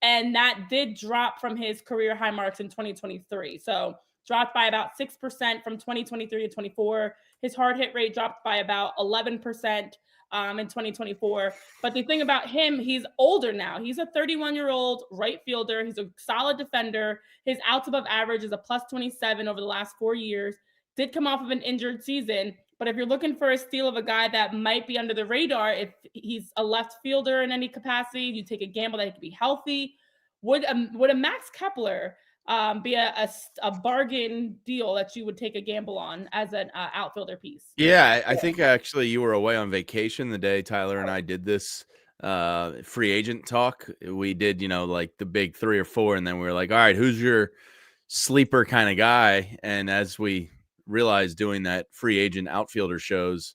And that did drop from his career high marks in 2023. So dropped by about 6% from 2023 to 24. His hard hit rate dropped by about 11% in 2024. But the thing about him, he's older now. He's a 31-year-old right fielder. He's a solid defender. His outs above average is a plus 27 over the last 4 years. Did come off of an injured season, but if you're looking for a steal of a guy that might be under the radar, if he's a left fielder in any capacity, you take a gamble that he could be healthy. Would a Max Kepler be a bargain deal that you would take a gamble on as an outfielder piece? Yeah, I think actually you were away on vacation the day Tyler and I did this free agent talk. We did, like the big 3 or 4, and then we were like, all right, who's your sleeper kind of guy? And as we realized doing that free agent outfielder shows,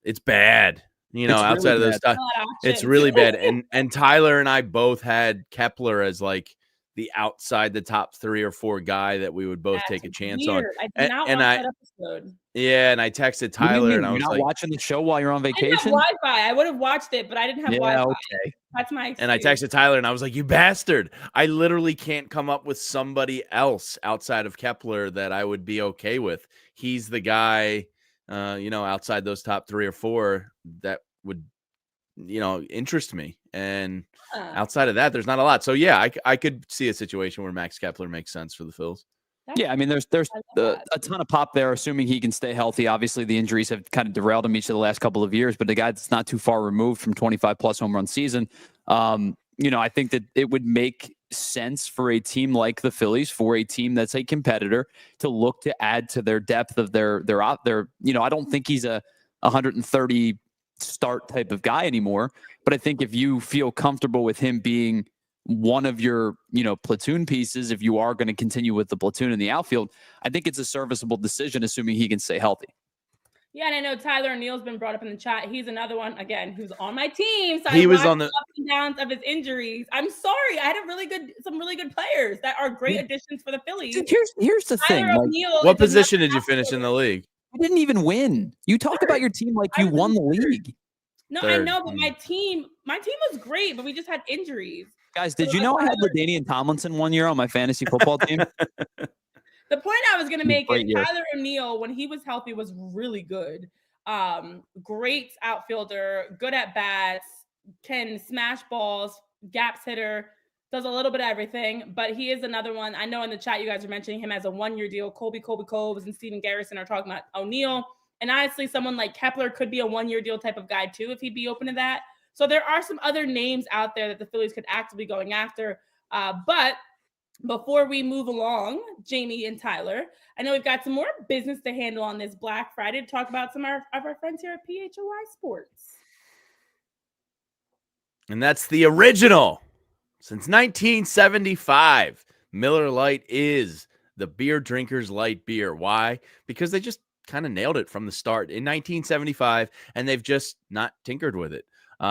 it's bad. Outside of those stuff, it's really bad. And Tyler and I both had Kepler as like the outside the top 3 or 4 guy that we would both take a chance on. I did not watch that episode. Yeah, and I texted Tyler and I was like, watching the show while you're on vacation? I didn't have Wi-Fi. I would have watched it, but I didn't have Wi-Fi. Okay. That's my excuse. And I texted Tyler and I was like, you bastard. I literally can't come up with somebody else outside of Kepler that I would be okay with. He's the guy, outside those top 3 or 4 that would, interest me. And outside of that, there's not a lot. So yeah, I could see a situation where Max Kepler makes sense for the Phils. Yeah, I mean, there's a ton of pop there, assuming he can stay healthy. Obviously, the injuries have kind of derailed him each of the last couple of years, but the guy that's not too far removed from 25-plus home run season, I think that it would make sense for a team like the Phillies, for a team that's a competitor, to look to add to their depth of their. I don't think he's a 130 start type of guy anymore, but I think if you feel comfortable with him being one of your, platoon pieces, if you are going to continue with the platoon in the outfield, I think it's a serviceable decision, assuming he can stay healthy. Yeah, and I know Tyler O'Neill's been brought up in the chat. He's another one, again, who's on my team. So he was on the ups and downs of his injuries. I'm sorry. I had some really good players that are great additions for the Phillies. Dude, here's the thing. What position did you finish in the league? You didn't even win. You talk about your team like you won the league. No, third. I know, but my team was great, but we just had injuries. Guys, did you know I had LaDainian Tomlinson 1 year on my fantasy football team? The point I was going to make is year. Tyler O'Neill, when he was healthy, was really good. Great outfielder, good at bats, can smash balls, gaps hitter, does a little bit of everything. But he is another one. I know in the chat you guys are mentioning him as a 1-year deal. Colby Coves and Steven Garrison are talking about O'Neill. And honestly, someone like Kepler could be a 1-year deal type of guy too, if he'd be open to that. So there are some other names out there that the Phillies could actively be going after. But before we move along, Jamie and Tyler, I know we've got some more business to handle on this Black Friday to talk about some of our friends here at PHLY Sports. And that's the original. Since 1975, Miller Lite is the beer drinkers' light beer. Why? Because they just kind of nailed it from the start in 1975, and they've just not tinkered with it.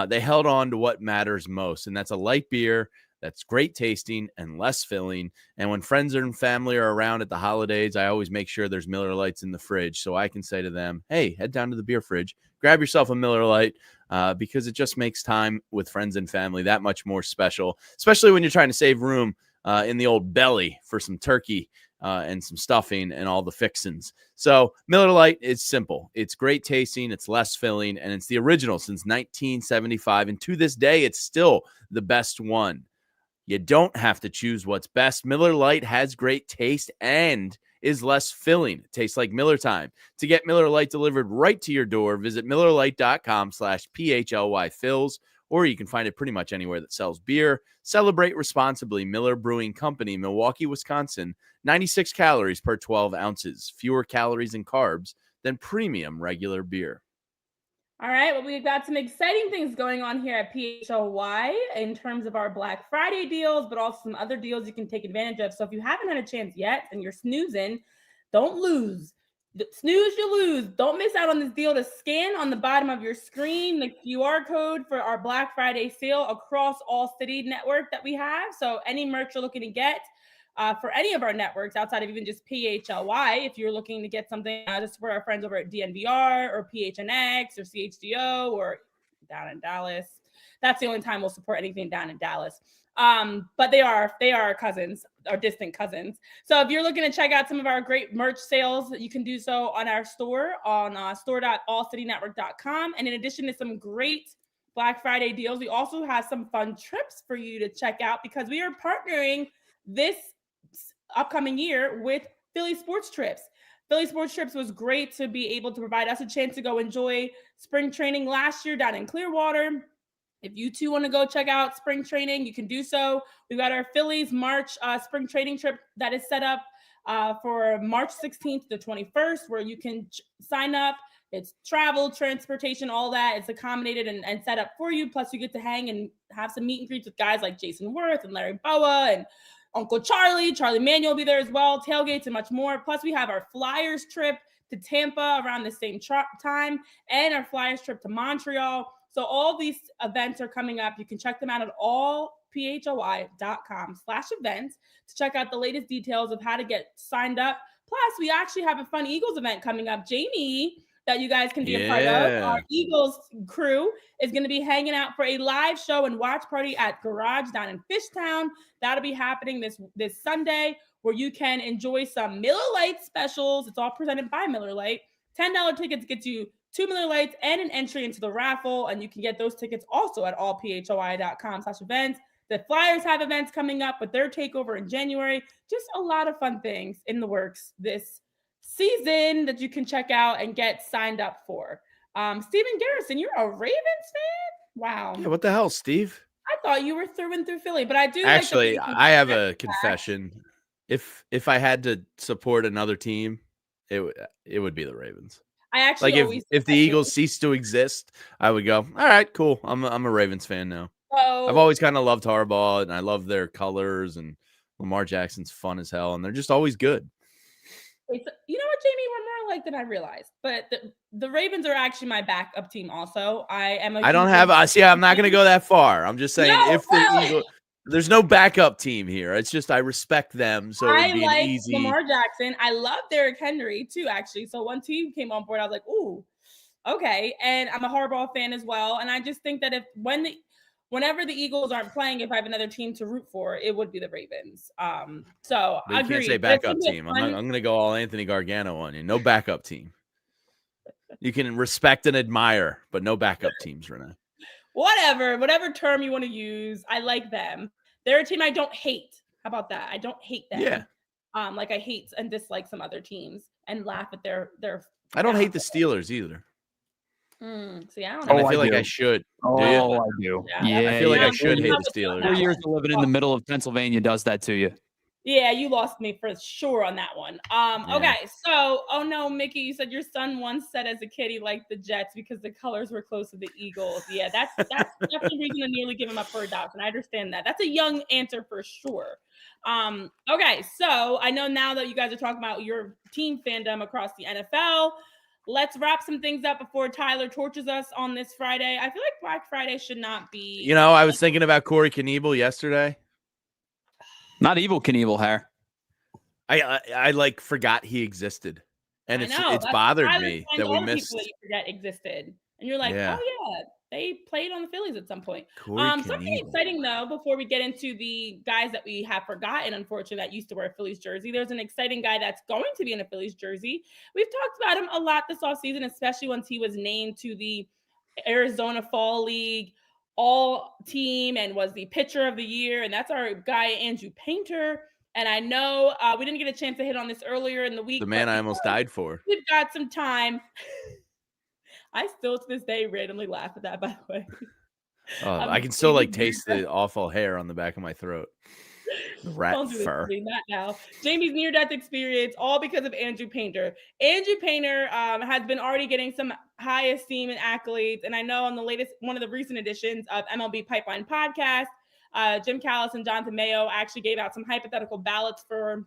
They held on to what matters most, and that's a light beer that's great tasting and less filling. And when friends and family are around at the holidays, I always make sure there's Miller Lites in the fridge so I can say to them, hey, head down to the beer fridge, grab yourself a Miller Lite, because it just makes time with friends and family that much more special, especially when you're trying to save room in the old belly for some turkey and some stuffing and all the fixins. So Miller Lite is simple. It's great tasting. It's less filling, and it's the original since 1975. And to this day, it's still the best one. You don't have to choose what's best. Miller Lite has great taste and is less filling. It tastes like Miller time. To get Miller Lite delivered right to your door, visit MillerLite.com/PHLY Phillies, or you can find it pretty much anywhere that sells beer. Celebrate responsibly. Miller Brewing Company, Milwaukee, Wisconsin. 96 calories per 12 ounces. Fewer calories and carbs than premium regular beer. All right, well, we've got some exciting things going on here at PHLY in terms of our Black Friday deals, but also some other deals you can take advantage of. So if you haven't had a chance yet and you're snoozing, don't lose. Snooze, you lose. Don't miss out on this deal to scan on the bottom of your screen the QR code for our Black Friday sale across ALLCITY network that we have. So any merch you're looking to get, for any of our networks outside of even just PHLY, if you're looking to get something just for our friends over at DNVR or PHNX or CHGO or down in Dallas. That's the only time we'll support anything down in Dallas. But they are cousins, or distant cousins. So if you're looking to check out some of our great merch sales, you can do so on our store on store.allcitynetwork.com. And in addition to some great Black Friday deals, we also have some fun trips for you to check out because we are partnering this upcoming year with Philly Sports Trips. Philly Sports Trips was great to be able to provide us a chance to go enjoy spring training last year down in Clearwater. If you too want to go check out spring training, you can do so. We've got our Phillies March spring training trip that is set up for March 16th to 21st, where you can sign up. It's travel, transportation, all that. It's accommodated and set up for you. Plus, you get to hang and have some meet and greets with guys like Jason Worth and Larry Boa and Uncle Charlie Manuel will be there as well, tailgates and much more. Plus, we have our Flyers trip to Tampa around the same time and our Flyers trip to Montreal. So all these events are coming up. You can check them out at allphly.com/events to check out the latest details of how to get signed up. Plus, we actually have a fun Eagles event coming up. Jamie, that you guys can be a part of. Our Eagles crew is going to be hanging out for a live show and watch party at Garage down in Fishtown. That'll be happening this Sunday, where you can enjoy some Miller Lite specials. It's all presented by Miller Lite. $10 tickets gets you 2 Miller Lites and an entry into the raffle, and you can get those tickets also at allphly.com/events. The Flyers have events coming up with their takeover in January. Just a lot of fun things in the works this season that you can check out and get signed up for. Steven Garrison, you're a Ravens fan? Wow. Yeah, what the hell, Steve? I thought you were through and through Philly, but I do actually. I have a confession. If I had to support another team, it would be the Ravens. I actually if the Eagles cease to exist, I would go, all right, cool. I'm a Ravens fan now. So, I've always kind of loved Harbaugh, and I love their colors, and Lamar Jackson's fun as hell, and they're just always good. You know what, Jamie? We're more alike than I realized. But the Ravens are actually my backup team also. I'm not going to go that far. I'm just saying there's no backup team here. It's just I respect them, so it'd be an easy. Lamar Jackson. I love Derrick Henry too, actually. So once he came on board, I was like, ooh, okay. And I'm a Harbaugh fan as well. And I just think that whenever the Eagles aren't playing, if I have another team to root for, it would be the Ravens. So But I you agree. can't say backup team. I'm going to go all Anthony Gargano on you. No backup team. You can respect and admire, but no backup teams, Renee. Whatever term you want to use, I like them. They're a team I don't hate. How about that? I don't hate them. Yeah. Like I hate and dislike some other teams and laugh at their. I don't hate the Steelers either. See, I don't know. And I feel like I should. Oh, I do. Yeah, I feel like I should hate the Steelers. 4 years of living in the middle of Pennsylvania does that to you. Yeah, you lost me for sure on that one. Okay, so oh no, Mickey, you said your son once said as a kid he liked the Jets because the colors were close to the Eagles. Yeah, that's the reason to nearly give him up for adoption. I understand that. That's a young answer for sure. Okay, so I know now that you guys are talking about your team fandom across the NFL. Let's wrap some things up before Tyler torches us on this Friday. I feel like Black Friday should not be. You know, I was thinking about Corey Knievel yesterday. Not Evil Knievel hair. I like forgot he existed, and it's bothered me that we missed. People that you forget existed, and you're like, oh yeah, they played on the Phillies at some point. Something exciting though, before we get into the guys that we have forgotten, unfortunately, that used to wear a Phillies jersey. There's an exciting guy that's going to be in a Phillies jersey. We've talked about him a lot this offseason, especially once he was named to the Arizona Fall League all team and was the pitcher of the year. And that's our guy, Andrew Painter. And I know we didn't get a chance to hit on this earlier in the week. The man I almost died for. We've got some time. I still to this day randomly laugh at that, by the way. I can still taste the awful hair on the back of my throat. The rat fur. Not now. Jamie's near-death experience, all because of Andrew Painter. Andrew Painter has been already getting some high esteem and accolades. And I know on the latest, one of the recent editions of MLB Pipeline Podcast, Jim Callis and Jonathan Mayo actually gave out some hypothetical ballots for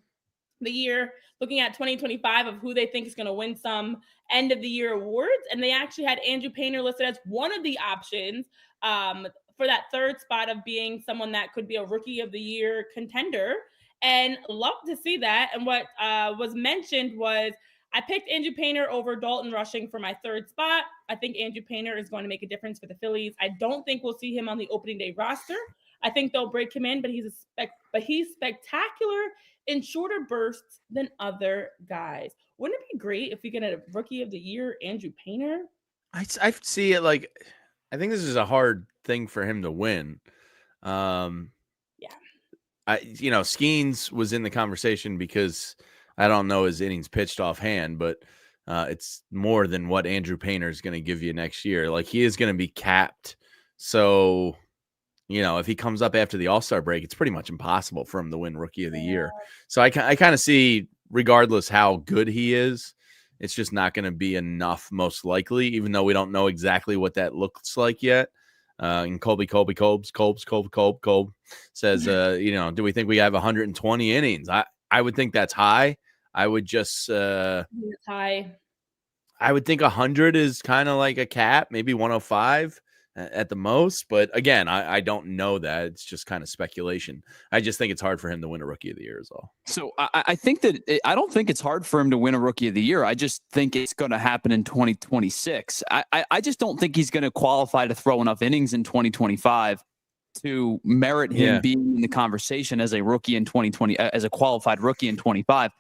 the year, looking at 2025 of who they think is going to win some end of the year awards. And they actually had Andrew Painter listed as one of the options for that third spot of being someone that could be a rookie of the year contender. And love to see that. And what was mentioned was I picked Andrew Painter over Dalton Rushing for my third spot. I think Andrew Painter is going to make a difference for the Phillies. I don't think we'll see him on the opening day roster. I think they'll break him in, but he's spectacular in shorter bursts than other guys. Wouldn't it be great if we get a rookie of the year, Andrew Painter? I see it like, I think this is a hard thing for him to win. Skeens was in the conversation because I don't know his innings pitched offhand, but it's more than what Andrew Painter is going to give you next year. Like, he is going to be capped. So, if he comes up after the All-Star break, it's pretty much impossible for him to win Rookie of the Year. So I kind of see, regardless how good he is, it's just not going to be enough, most likely, even though we don't know exactly what that looks like yet. And Colby says, do we think we have 120 innings? I would think that's high. I would just it's high. I would think 100 is kind of like a cap, maybe 105 at the most. But again, I don't know that. It's just kind of speculation. I just think it's hard for him to win a Rookie of the Year is all. So I think that I don't think it's hard for him to win a Rookie of the Year. I just think it's going to happen in 2026. I just don't think he's going to qualify to throw enough innings in 2025 to merit him being in the conversation as a rookie in 2020, as a qualified rookie in 25.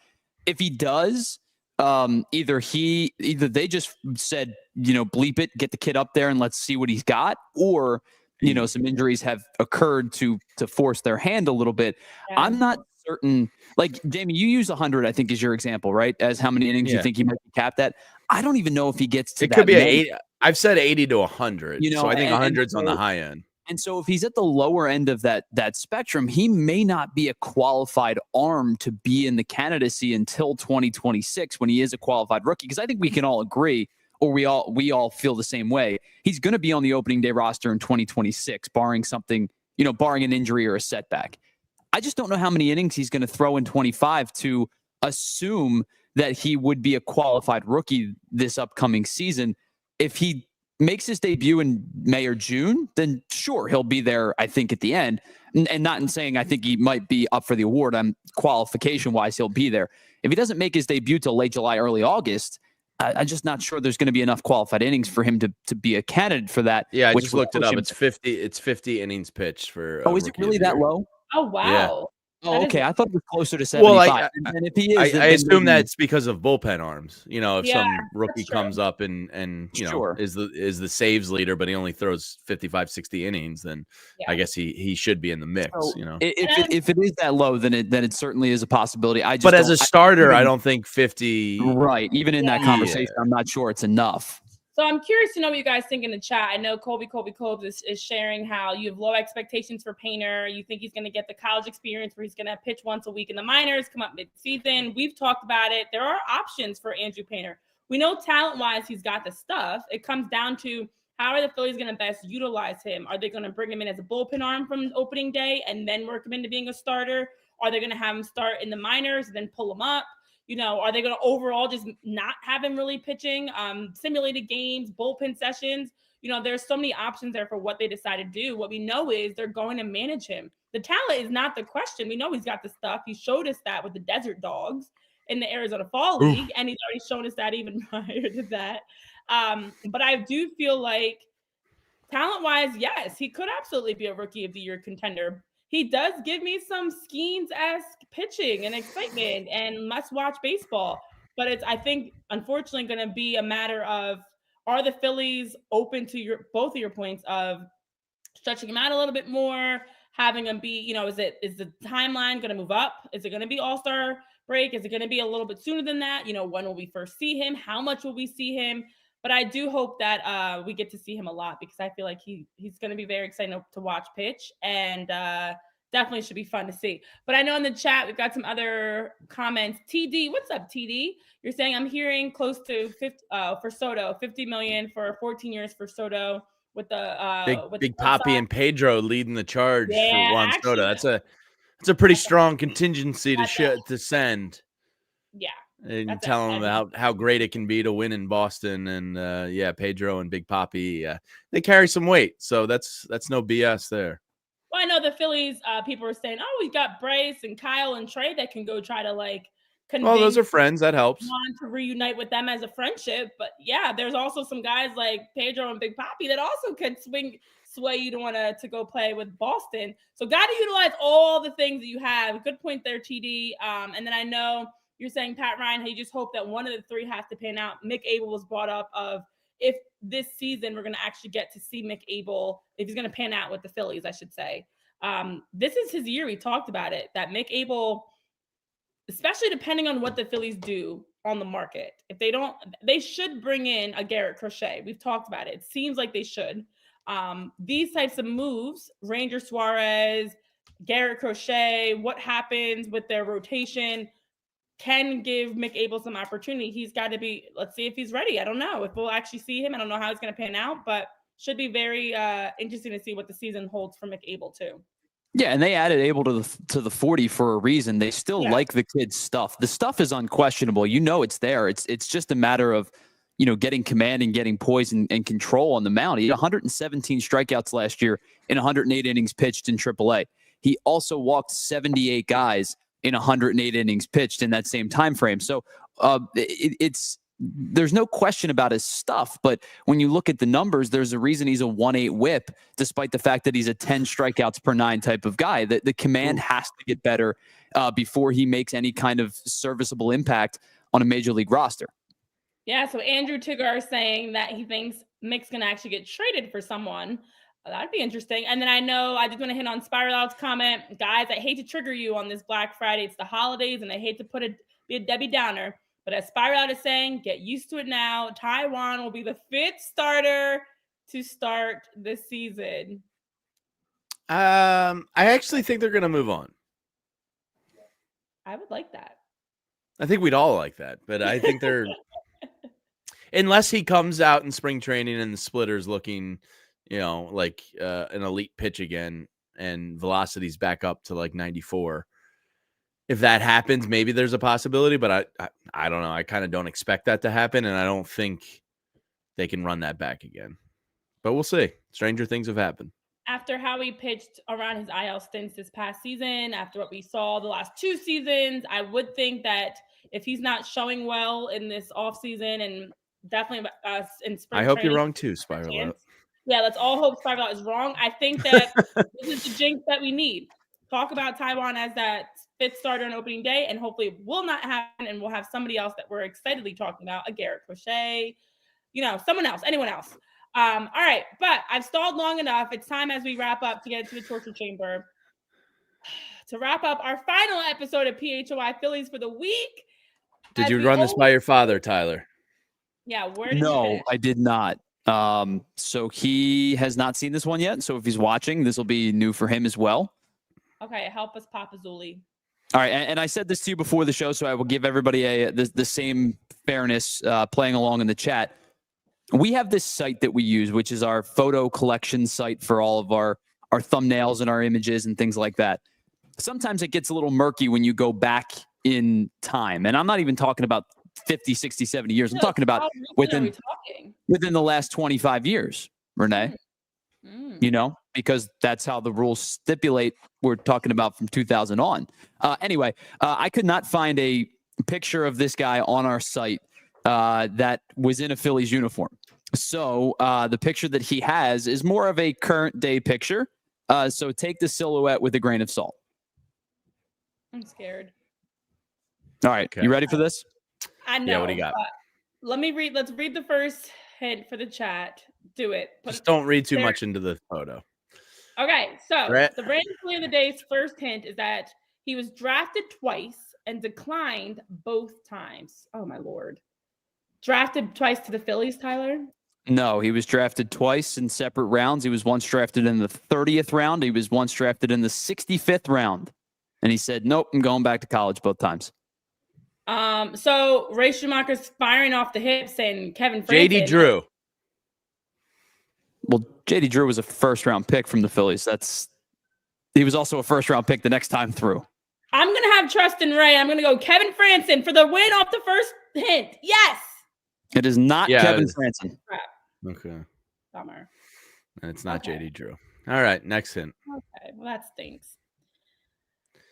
If he does, either they just said, bleep it, get the kid up there and let's see what he's got, or some injuries have occurred to force their hand a little bit. Yeah. I'm not certain. Like, Jamie, you use 100, I think, is your example, right? As how many innings you think he might be capped at. I don't even know if he gets to it. Could be 80. I've said 80 to 100. So I think 100's on the high end. And so if he's at the lower end of that spectrum, he may not be a qualified arm to be in the candidacy until 2026 when he is a qualified rookie. Because I think we can all agree, or we all feel the same way. He's going to be on the opening day roster in 2026, barring something, barring an injury or a setback. I just don't know how many innings he's going to throw in 25 to assume that he would be a qualified rookie this upcoming season. If he makes his debut in May or June, then sure, he'll be there, I think, at the end. And not in saying I think he might be up for the award. Qualification-wise, he'll be there. If he doesn't make his debut till late July, early August, I'm just not sure there's going to be enough qualified innings for him to be a candidate for that. Yeah, I which just would looked it push up. him It's 50. It's 50 innings pitched for. Oh, is it Rookie of really the that Year. low? Oh, wow. Yeah. Oh, That is okay. I thought it was closer to Well, 75. And if he is, I then assume maybe- that's because of bullpen arms. You know, if Yeah, some rookie true. comes up and you know Sure. is the saves leader, but he only throws 55, 60 innings, then Yeah. I guess he should be in the mix. So You know, if it is that low, then it certainly is a possibility. I just but as a starter, I even- don't think 50. right. Even in that Yeah. conversation, I'm not sure it's enough. So I'm curious to know what you guys think in the chat. I know Colby Cobes is sharing how you have low expectations for Painter. You think he's going to get the college experience where he's going to pitch once a week in the minors, come up mid-season. We've talked about it. There are options for Andrew Painter. We know talent-wise he's got the stuff. It comes down to how are the Phillies going to best utilize him? Are they going to bring him in as a bullpen arm from opening day and then work him into being a starter? Are they going to have him start in the minors and then pull him up? You know, are they going to overall just not have him really pitching, simulated games, bullpen sessions? You know, there's so many options there for what they decide to do. What we know is they're going to manage him. The talent is not the question. We know he's got the stuff. He showed us that with the Desert Dogs in the Arizona Fall League, and he's already shown us that even prior to that. But I do feel like talent-wise, yes, he could absolutely be a Rookie of the Year contender. He does give me some Skeens-esque pitching and excitement and must-watch baseball. But it's, I think, unfortunately going to be a matter of, are the Phillies open to both of your points of stretching him out a little bit more, having him be, you know, is the timeline going to move up? Is it going to be All-Star break? Is it going to be a little bit sooner than that? You know, when will we first see him? How much will we see him? But I do hope that we get to see him a lot because I feel like he's going to be very exciting to watch pitch and definitely should be fun to see. But I know in the chat, we've got some other comments. TD, what's up, TD? You're saying I'm hearing close to 50 for Soto, 50 million for 14 years for Soto with the Big Papi and Pedro leading the charge for Juan actually, Soto. That's a pretty strong contingency to send. Yeah. And telling them how great it can be to win in Boston. And Pedro and Big Papi, they carry some weight. So that's no BS there. Well, I know the Phillies people are saying, oh, we've got Bryce and Kyle and Trey that can go try to convince those are friends. That helps. Juan to reunite with them as a friendship. But yeah, there's also some guys like Pedro and Big Papi that also could sway you to want to go play with Boston. So got to utilize all the things that you have. Good point there, TD. And then I know you're saying, Pat Ryan, you just hope that one of the three has to pan out. Mick Abel was brought up of if this season we're going to actually get to see Mick Abel, if he's going to pan out with the Phillies, I should say. This is his year. We talked about it, that Mick Abel, especially depending on what the Phillies do on the market. If they don't, they should bring in a Garrett Crochet. We've talked about it. It seems like they should. These types of moves, Ranger Suarez, Garrett Crochet, what happens with their rotation can give Mick Abel some opportunity. He's got to be, let's see if he's ready. I don't know if we'll actually see him. I don't know how he's going to pan out, but should be very interesting to see what the season holds for Mick Abel too. Yeah, and they added Abel to the 40 for a reason. They still like the kid's stuff. The stuff is unquestionable. You know it's there. It's just a matter of, you know, getting command and getting poise and control on the mound. He had 117 strikeouts last year in 108 innings pitched in AAA. He also walked 78 guys in 108 innings pitched in that same time frame. So there's no question about his stuff, but when you look at the numbers, there's a reason he's a 1.8 whip, despite the fact that he's a 10 strikeouts per 9 type of guy. The command has to get better before he makes any kind of serviceable impact on a major league roster. Yeah, so Andrew Tigger is saying that he thinks Mick's going to actually get traded for someone. That'd be interesting. And then I know I just want to hit on Spiral Out's comment. Guys, I hate to trigger you on this Black Friday. It's the holidays, and I hate to be a Debbie Downer. But as Spiral Out is saying, get used to it now. Taiwan will be the 5th starter to start this season. I actually think they're going to move on. I would like that. I think we'd all like that. But I think they're – unless he comes out in spring training and the splitter's looking – you know, like an elite pitch again and velocity's back up to like 94. If that happens, maybe there's a possibility, but I don't know. I kind of don't expect that to happen, and I don't think they can run that back again. But we'll see. Stranger things have happened. After how he pitched around his IL stints this past season, after what we saw the last 2 seasons, I would think that if he's not showing well in this offseason and definitely in spring I hope training, you're wrong too, Spiral Out. Yeah, let's all hope Spiral Out is wrong. I think that this is the jinx that we need. Talk about Taijuan as that 5th starter on opening day, and hopefully it will not happen, and we'll have somebody else that we're excitedly talking about, a Garrett Crochet, someone else, anyone else. All right, but I've stalled long enough. It's time as we wrap up to get into the torture chamber to wrap up our final episode of PHLY Phillies for the week. Did you run this by your father, Tyler? Yeah, where did you No, finish? I did not. So he has not seen this one yet. So if he's watching, this will be new for him as well. Okay, help us, Papa Zuli. All right, and I said this to you before the show, so I will give everybody the same fairness playing along in the chat. We have this site that we use, which is our photo collection site for all of our thumbnails and our images and things like that. Sometimes it gets a little murky when you go back in time. And I'm not even talking about 50, 60, 70 years. I'm talking about within the last 25 years, Renee. Because that's how the rules stipulate. We're talking about from 2000 on. Anyway, I could not find a picture of this guy on our site that was in a Phillies uniform. So the picture that he has is more of a current day picture. So take the silhouette with a grain of salt. I'm scared. All right. Okay. You ready for this? I know. Yeah, what do you got? Let's read the first hint for the chat. Do it. Just don't read too much into the photo. Okay, so the random play of the day's first hint is that he was drafted twice and declined both times. Oh, my Lord. Drafted twice to the Phillies, Tyler? No, he was drafted twice in separate rounds. He was once drafted in the 30th round. He was once drafted in the 65th round. And he said, nope, I'm going back to college both times. So Ray Schumacher's firing off the hip saying Kevin Franzen. J.D. Drew. Well, J.D. Drew was a first-round pick from the Phillies. He was also a first-round pick the next time through. I'm going to have trust in Ray. I'm going to go Kevin Franzen for the win off the first hint. Yes. It is not Kevin Franzen. Crap. Okay. Bummer. And it's not J.D. Drew. All right, next hint. Okay, well, that stinks.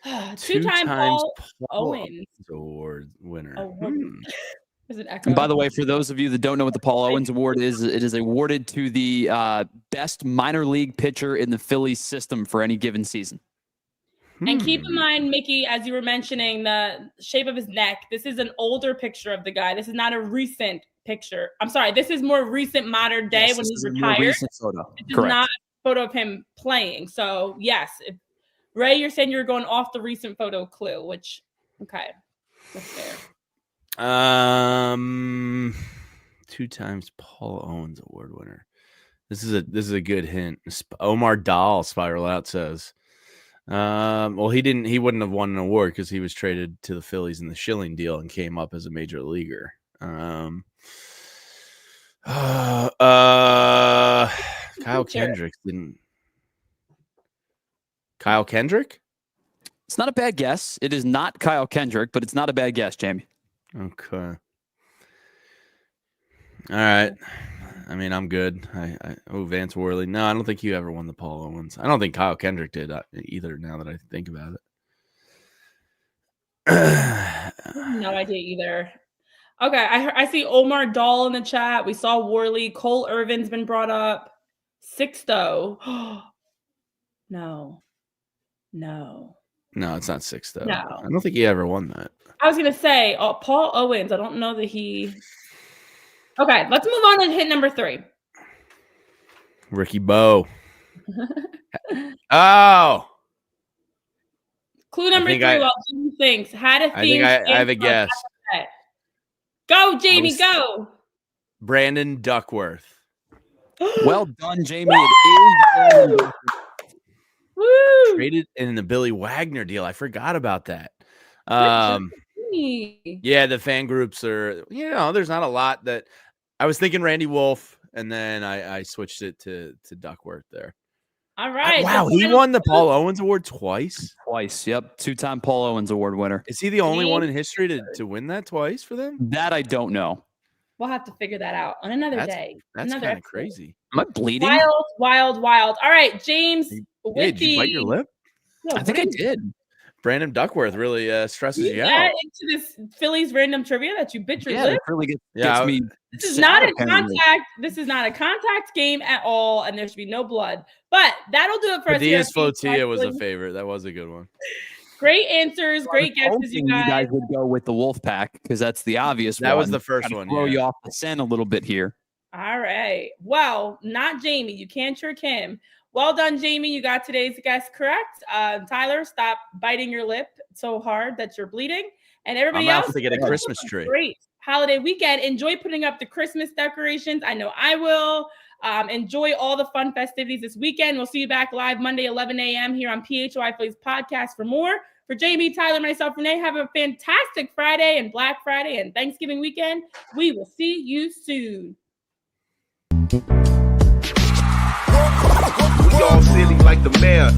Two Two-time times Paul Owens Award winner. There's an echo. And by the way, for those of you that don't know what the Paul Owens Award is, it is awarded to the best minor league pitcher in the Phillies system for any given season. And keep in mind, Mickey, as you were mentioning, the shape of his neck, this is an older picture of the guy. This is not a recent picture. I'm sorry. This is more recent modern day when he's retired. Recent photo. This is not a photo of him playing. So, yes. Ray, you're saying you're going off the recent photo clue, which, okay. That's fair. 2 times Paul Owens Award winner. This is a good hint. Omar Dahl, Spiral Out says. Well, he wouldn't have won an award because he was traded to the Phillies in the Schilling deal and came up as a major leaguer. Kyle Kendrick didn't. Kyle Kendrick? It's not a bad guess. It is not Kyle Kendrick, but it's not a bad guess, Jamie. Okay. All right. I mean, I'm good. Vance Worley. No, I don't think you ever won the Paul Owens. I don't think Kyle Kendrick did either. Now that I think about it. No idea either. Okay, I see Omar Dahl in the chat. We saw Worley. Cole Irvin's been brought up. Sixto. No, it's not Sixto. No, I don't think he ever won that. I was gonna say Paul Owens. I don't know that he. Okay, let's move on to hint number 3. Ricky Bo. Oh. Clue number 3. While Jamie thinks had a theme. I have a guess. Go, Jamie, go. Brandon Duckworth. Well done, Jamie. It is Brandon Duckworth. Woo! Traded in the Billy Wagner deal. I forgot about that. Yeah, the fan groups are, there's not a lot that I was thinking Randy Wolf, and then I switched it to Duckworth there. All right. Wow, he won the Paul Owens Award twice? Twice, yep. 2-time Paul Owens Award winner. Is he the only one in history to win that twice for them? That I don't know. We'll have to figure that out on another day. That's kind of crazy. Am I bleeding? Wild. All right, James. Did you bite your lip? I think I did. Brandon Duckworth really stresses you get out. into this Phillies random trivia that you bit your lip. It really gets Yeah, me. This is sad, not a apparently. contact. This is not a contact game at all, and there should be no blood. But that'll do it for us. Here Diaz at PHLY Flotilla was a Phillies. favorite. That was a good one. Great answers, great guesses, you Hoping guys. would go with the Wolfpack because that's the obvious one. That was the first Kinda one. Throw Yeah. you off the scent a little bit here. All right. Well, not Jamie. You can't trick him. Well done, Jamie. You got today's guess correct. Tyler, stop biting your lip so hard that you're bleeding. And everybody I'm else, out to get a Christmas tree. great holiday weekend. Enjoy putting up the Christmas decorations. I know I will. Enjoy all the fun festivities this weekend. We'll see you back live Monday, 11 a.m. here on PHLY Phillies podcast for more. For Jamie, Tyler, myself, Renee, have a fantastic Friday and Black Friday and Thanksgiving weekend. We will see you soon. We all silly like the mayor.